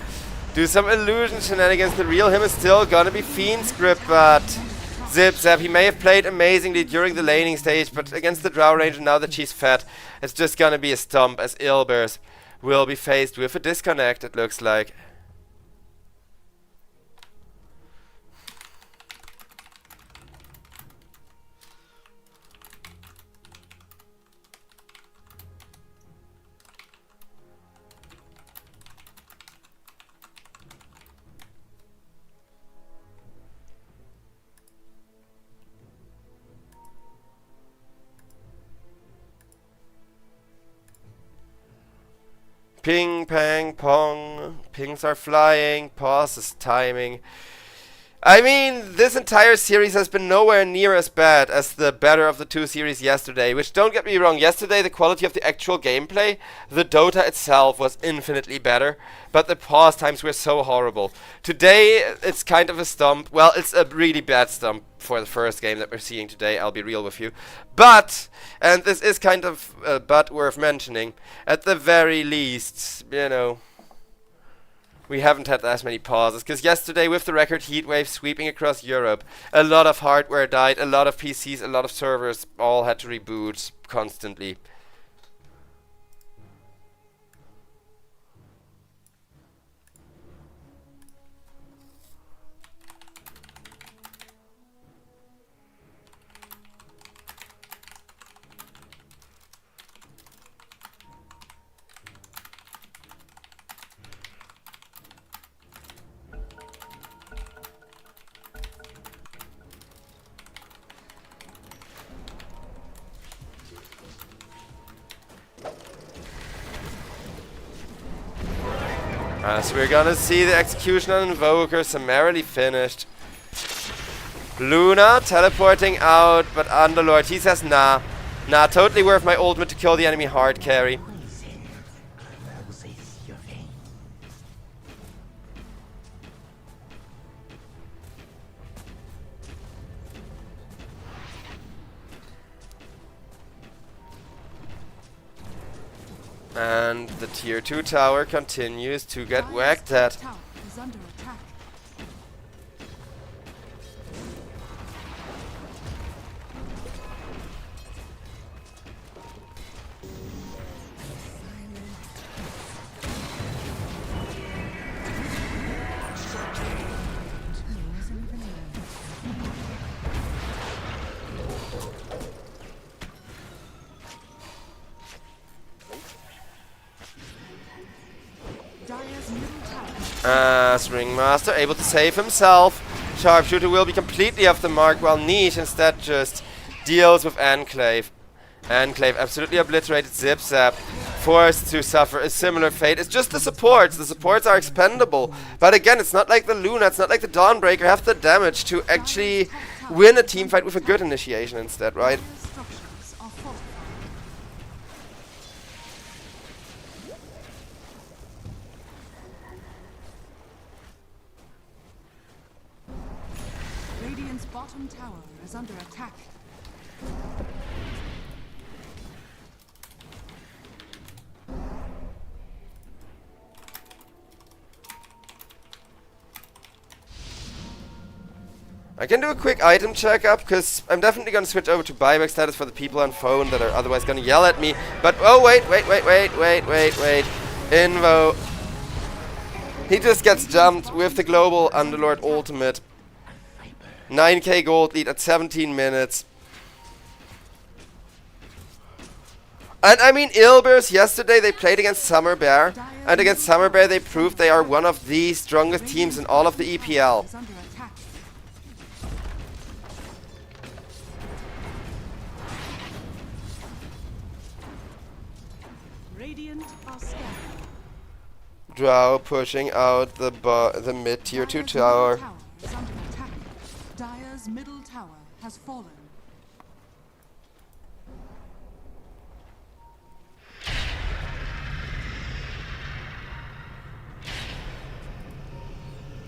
do some illusion shenanigans. The real him is still gonna be Fiend Script, but Zip-Zap, he may have played amazingly during the laning stage, but against the Drow Ranger, now that she's fat, it's just gonna be a stomp, as Ilbirs will be faced with a disconnect, it looks like. Ping, pang, pong. Pings are flying. Pause is timing. I mean, this entire series has been nowhere near as bad as the better of the two series yesterday, which, don't get me wrong, yesterday the quality of the actual gameplay, the Dota itself was infinitely better, but the pause times were so horrible. Today, it's kind of a stump. Well, it's a really bad stump for the first game that we're seeing today, I'll be real with you. But, and this is kind of but worth mentioning, at the very least, you know, we haven't had as many pauses, because yesterday with the record heatwave sweeping across Europe, a lot of hardware died, a lot of PCs, a lot of servers all had to reboot constantly. As we're gonna see the execution on Invoker summarily finished. Luna teleporting out, but Underlord, he says nah. Nah, totally worth my ultimate to kill the enemy hard carry. And the tier 2 tower continues to get whacked at. Tower is under attack. As Ringmaster able to save himself. Sharpshooter will be completely off the mark, while Niche instead just deals with Enclave. Enclave absolutely obliterated. Zip-Zap forced to suffer a similar fate. It's just the supports. The supports are expendable. But again, it's not like the Luna, it's not like the Dawnbreaker have the damage to actually win a team fight with a good initiation instead, right? Structures are fortified. Radiant's bottom tower is under attack. I can do a quick item checkup, because I'm definitely going to switch over to buyback status for the people on phone that are otherwise going to yell at me. But, oh, wait. Invo. He just gets jumped with the Global Underlord ultimate. 9k gold lead at 17 minutes. And I mean, Ilbirs, yesterday they played against Summer Bear. And against Summer Bear they proved they are one of the strongest teams in all of the EPL. Is under attack. Radiant are scanning. Drow pushing out the mid tier 2 tower. Tower is under attack. Dire's middle tower has fallen.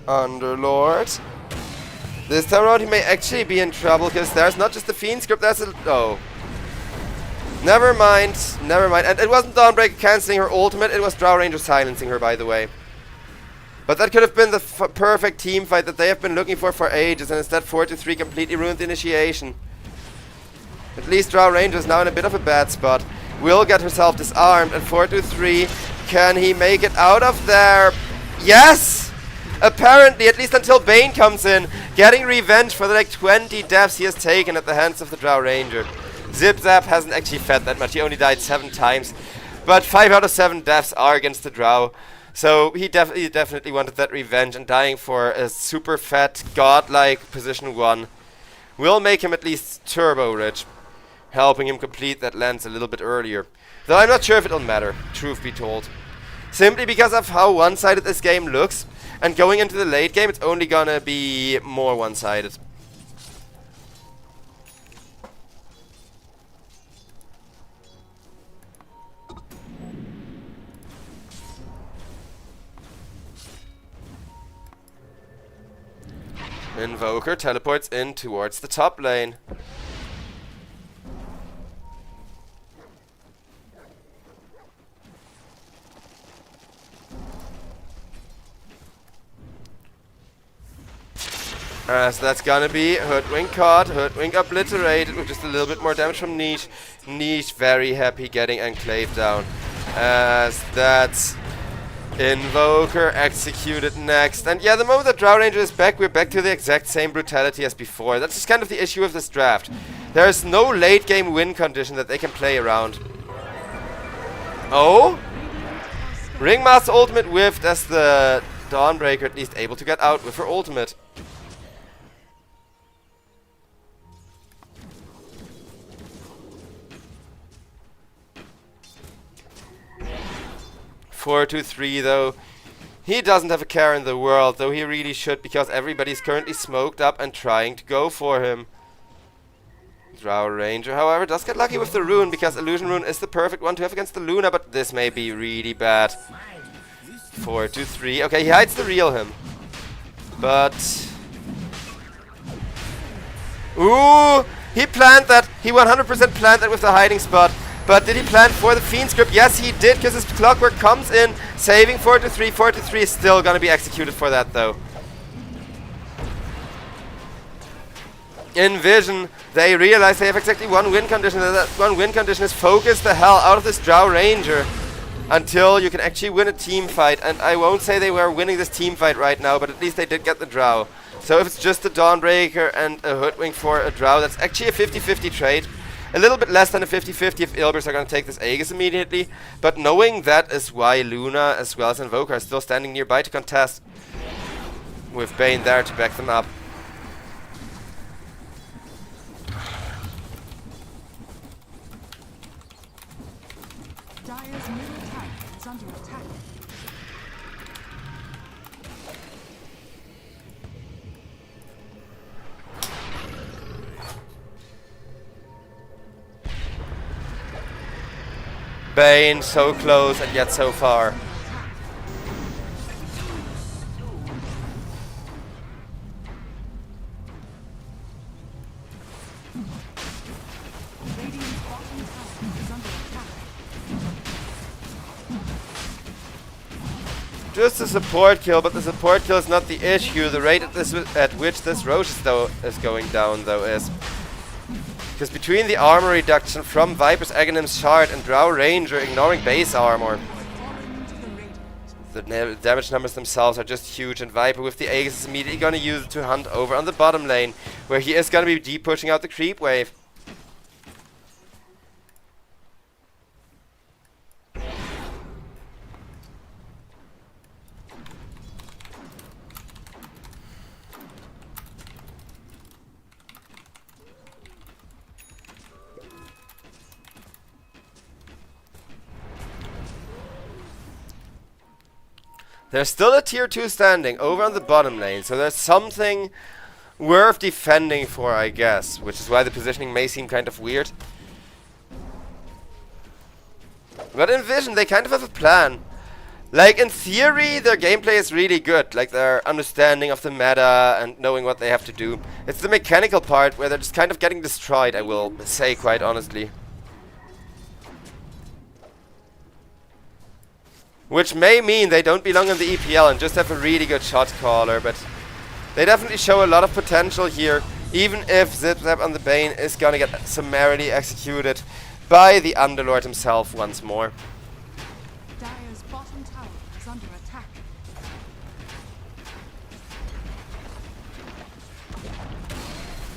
Underlord. This time around he may actually be in trouble, because there's not just the Fiend script, there's a... Oh. Never mind. And it wasn't Dawnbreaker cancelling her ultimate, it was Drow Ranger silencing her, by the way. But that could have been the perfect team fight that they have been looking for ages, and instead 4-3 completely ruined the initiation. At least Drow Ranger is now in a bit of a bad spot. Will get herself disarmed, and 4-3, can he make it out of there? Yes! Apparently, at least until Bane comes in, getting revenge for the like 20 deaths he has taken at the hands of the Drow Ranger. Zip Zap hasn't actually fed that much, he only died 7 times. But 5 out of 7 deaths are against the Drow. So he definitely wanted that revenge, and dying for a super fat, godlike position 1 will make him at least turbo rich, helping him complete that lens a little bit earlier. Though I'm not sure if it'll matter, truth be told. Simply because of how one-sided this game looks, and going into the late game it's only gonna be more one-sided. Invoker teleports in towards the top lane. So that's gonna be Hoodwink caught, Hoodwink obliterated with just a little bit more damage from Niche. Niche very happy getting Enclave down. As that's Invoker executed next. And yeah, the moment that Drow Ranger is back, we're back to the exact same brutality as before. That's just kind of the issue with this draft. There's no late game win condition that they can play around. Oh? Ringmaster ultimate whiffed as the Dawnbreaker at least able to get out with her ultimate. (4-3) though. He doesn't have a care in the world, though he really should, because everybody's currently smoked up and trying to go for him. Drow Ranger, however, does get lucky with the rune, because Illusion Rune is the perfect one to have against the Luna, but this may be really bad. 4-3. Okay, he hides the real him. But... Ooh! He planned that. He 100% planned that with the hiding spot. But did he plan for the Fiend script? Yes, he did, because his Clockwork comes in, saving 4-3. 4-3 is still going to be executed for that, though. In Vision, they realize they have exactly one win condition, and that one win condition is focus the hell out of this Drow Ranger until you can actually win a team fight. And I won't say they were winning this team fight right now, but at least they did get the Drow. So if it's just a Dawnbreaker and a Hoodwink for a Drow, that's actually a 50-50 trade. A little bit less than a 50-50 if Ilbirs are going to take this Aegis immediately. But knowing that is why Luna as well as Invoker are still standing nearby to contest, with Bane there to back them up. Dire's middle tower is under attack. Bane so close and yet so far. Radiant's bottom tower is under attack. Just a support kill, but the support kill is not the issue. The rate at which this Roche is going down, though, is. Because between the armor reduction from Viper's Aghanim's Shard and Drow Ranger ignoring base armor, the damage numbers themselves are just huge, and Viper with the Aegis is immediately going to use it to hunt over on the bottom lane, where he is going to be deep pushing out the creep wave. There's still a tier 2 standing over on the bottom lane, so there's something worth defending for, I guess, which is why the positioning may seem kind of weird. But in Vision, they kind of have a plan. Like, in theory, their gameplay is really good, like their understanding of the meta and knowing what they have to do. It's the mechanical part where they're just kind of getting destroyed, I will say quite honestly. Which may mean they don't belong in the EPL and just have a really good shot caller, but they definitely show a lot of potential here, even if Zip Zap on the Bane is gonna get summarily executed by the Underlord himself once more. Dire's bottom tower is under attack.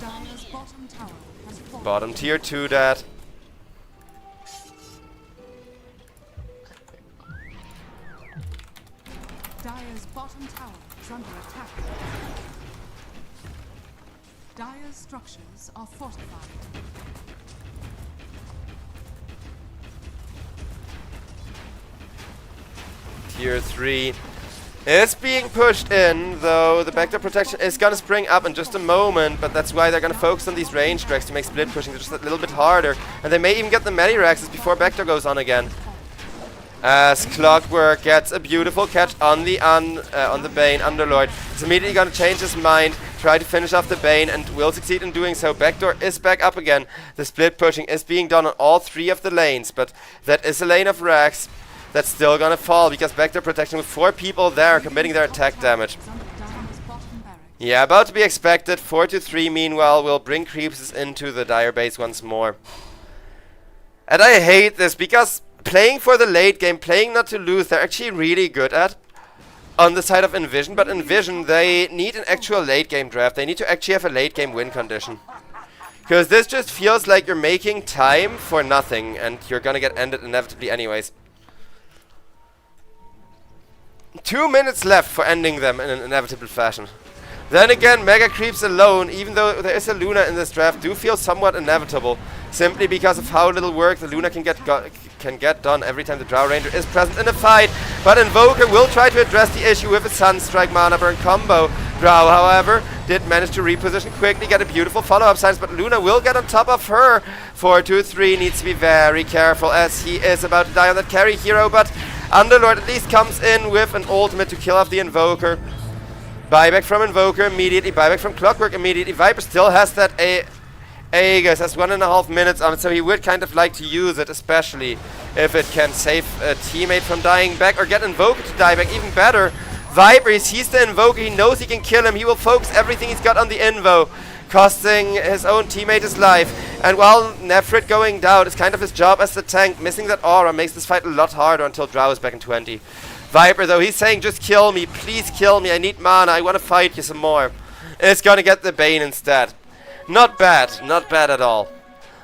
Dire's bottom tower has fallen. Bottom tier 2 dead. Dire's bottom tower is under attack. Dire's structures are fortified. Tier 3 is being pushed in, though the backdoor protection is gonna spring up in just a moment, but that's why they're gonna focus on these range tracks to make split pushing just a little bit harder, and they may even get the Mediraxes before backdoor goes on again. As Clockwork gets a beautiful catch on the Bane Underlord. He's immediately gonna change his mind, try to finish off the Bane, and will succeed in doing so. Backdoor is back up again. The split pushing is being done on all 3 of the lanes, but that is a lane of Rax that's still gonna fall, because backdoor protection with 4 people there committing their attack damage. Yeah, about to be expected. 4-3 meanwhile will bring creeps into the Dire base once more. And I hate this, because playing for the late game, playing not to lose, they're actually really good at on the side of Envision, but Envision, they need an actual late game draft. They need to actually have a late game win condition. Because this just feels like you're making time for nothing, and you're gonna get ended inevitably anyways. 2 minutes left for ending them in an inevitable fashion. Then again, Mega Creeps alone, even though there is a Luna in this draft, do feel somewhat inevitable, simply because of how little work the Luna can get done every time the Drow Ranger is present in a fight. But Invoker will try to address the issue with a Sunstrike Mana Burn combo. Drow, however, did manage to reposition quickly, get a beautiful follow-up size, but Luna will get on top of her. 4-3 needs to be very careful, as he is about to die on that carry hero, but Underlord at least comes in with an ultimate to kill off the Invoker. Buyback from Invoker immediately, buyback from Clockwork immediately. Viper still has that Aegis, has 1.5 minutes on it, so he would kind of like to use it, especially if it can save a teammate from dying back or get Invoker to die back, even better. Viper, he sees the Invoker, he knows he can kill him, he will focus everything he's got on the Invo, costing his own teammate his life. And while Nefrit going down is kind of his job as the tank, missing that aura makes this fight a lot harder until Drow is back in 20. Viper, though, he's saying, just kill me, please kill me, I need mana, I want to fight you some more. It's gonna get the Bane instead. Not bad at all.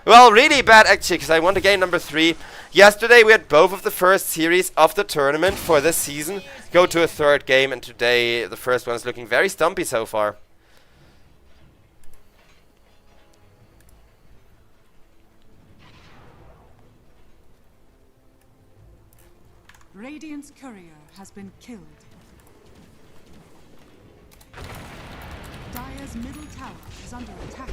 Well, really bad actually, because I want to gain number 3. Yesterday we had both of the first series of the tournament for this season go to a 3rd game, and today the first one is looking very stumpy so far. Radiant's courier has been killed. Dire's middle tower is under attack.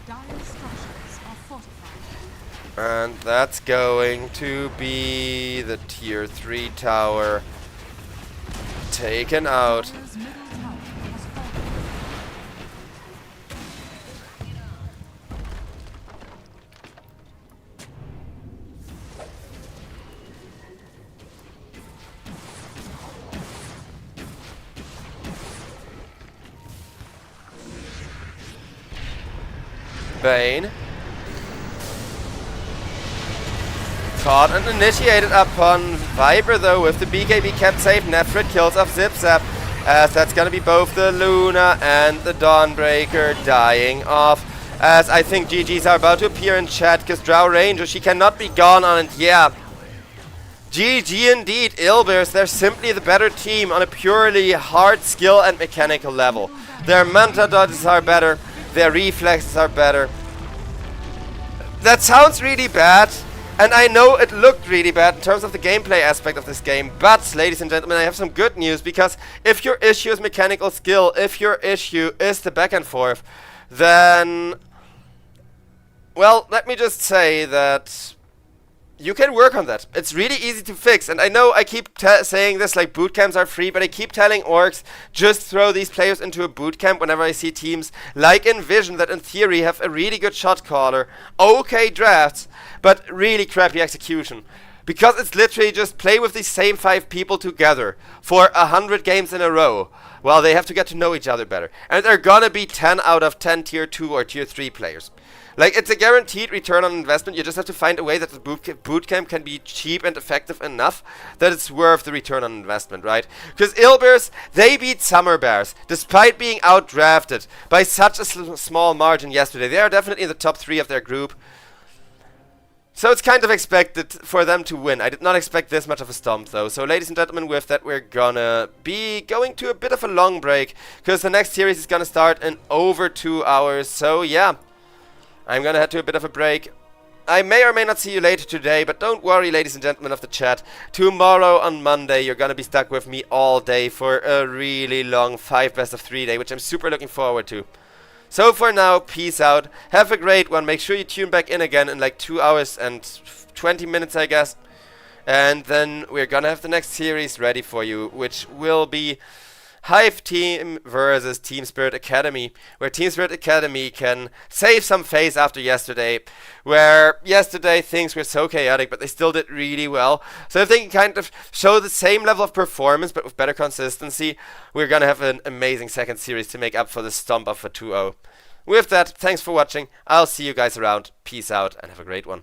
Dire's structures are fortified. And that's going to be the tier 3 tower taken out. Dire's middle tower has fallen. Bane. Caught and initiated upon Viper though with the BKB kept safe. Nephrit kills off Zip Zap, as that's gonna be both the Luna and the Dawnbreaker dying off. As I think GG's are about to appear in chat because Drow Ranger, she cannot be gone on it. Yeah. GG indeed, Ilbirs. They're simply the better team on a purely hard skill and mechanical level. Their Manta dodges are better. Their reflexes are better. That sounds really bad. And I know it looked really bad in terms of the gameplay aspect of this game, but, ladies and gentlemen, I have some good news, because if your issue is mechanical skill, if your issue is the back and forth, then, well, let me just say that you can work on that. It's really easy to fix, and I know I keep saying this like boot camps are free, but I keep telling orgs, just throw these players into a boot camp whenever I see teams like Envision that in theory have a really good shot caller, okay drafts, but really crappy execution. Because it's literally just play with these same 5 people together for 100 games in a row. Well, they have to get to know each other better. And they're gonna be 10 out of 10 tier 2 or tier 3 players. Like, it's a guaranteed return on investment. You just have to find a way that the boot camp can be cheap and effective enough that it's worth the return on investment, right? Because Ilbirs, they beat Summer Bears, despite being outdrafted by such a small margin yesterday. They are definitely in the top 3 of their group. So it's kind of expected for them to win. I did not expect this much of a stomp, though. So, ladies and gentlemen, with that, we're gonna be going to a bit of a long break, because the next series is gonna start in over 2 hours. So, yeah. I'm gonna head to a bit of a break. I may or may not see you later today, but don't worry, ladies and gentlemen of the chat. Tomorrow on Monday, you're gonna be stuck with me all day for a really long 5 best of 3 day, which I'm super looking forward to. So for now, peace out. Have a great one. Make sure you tune back in again in like 2 hours and 20 minutes, I guess. And then we're gonna have the next series ready for you, which will be Hive Team versus Team Spirit Academy, where Team Spirit Academy can save some face after yesterday, where yesterday things were so chaotic, but they still did really well. So if they can kind of show the same level of performance, but with better consistency, we're gonna have an amazing second series to make up for the stomp of a 2-0. With that, thanks for watching. I'll see you guys around. Peace out and have a great one.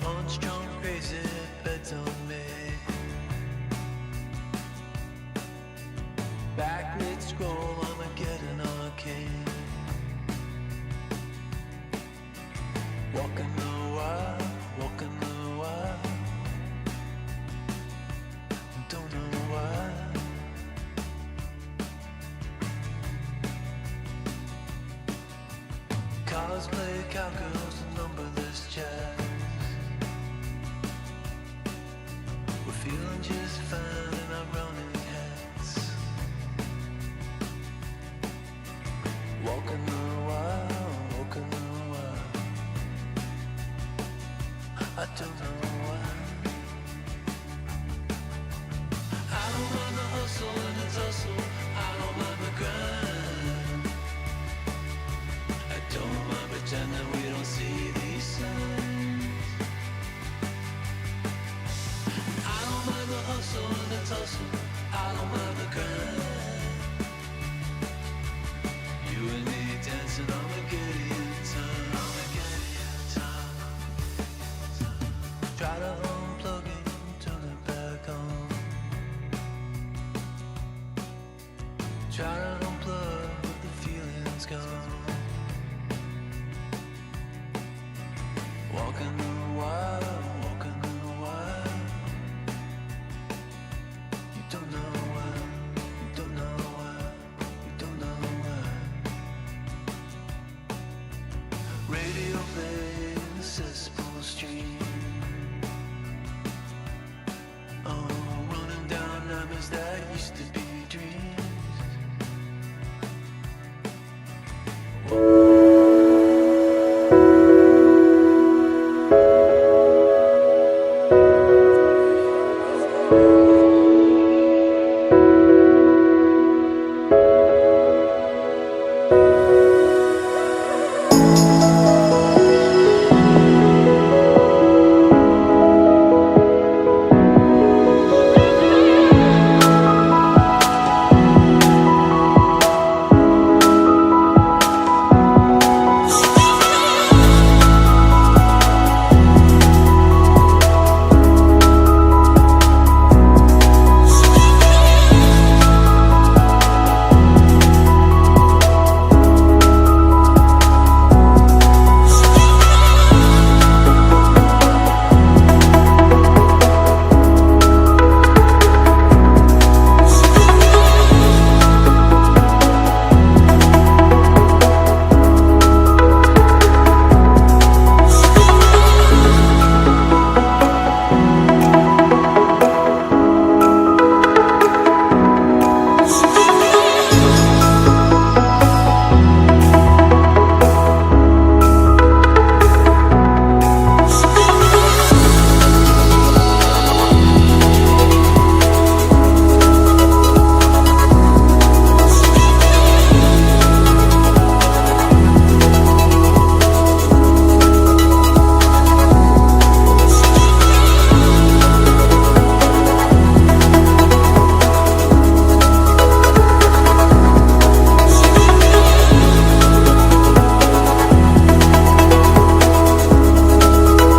Unstrung, crazy bets on me. Back mid-scroll, Armageddon arcane. Walking the wild, walking the wild. Don't know why. Cosplay cowgirls and numberless chats. We're feeling just fine in our running hats. Walking the wild, walking the wild. I don't know why. I don't mind the hustle and the tussle. I don't mind the grind. I don't mind pretending we don't see these signs. I don't mind the hustle and the tussle. I don't mind the grind. You and me dancing on the Gideon time. Try to unplug it, turn it back on. Try to unplug, but the feeling's gone. Walking the wild.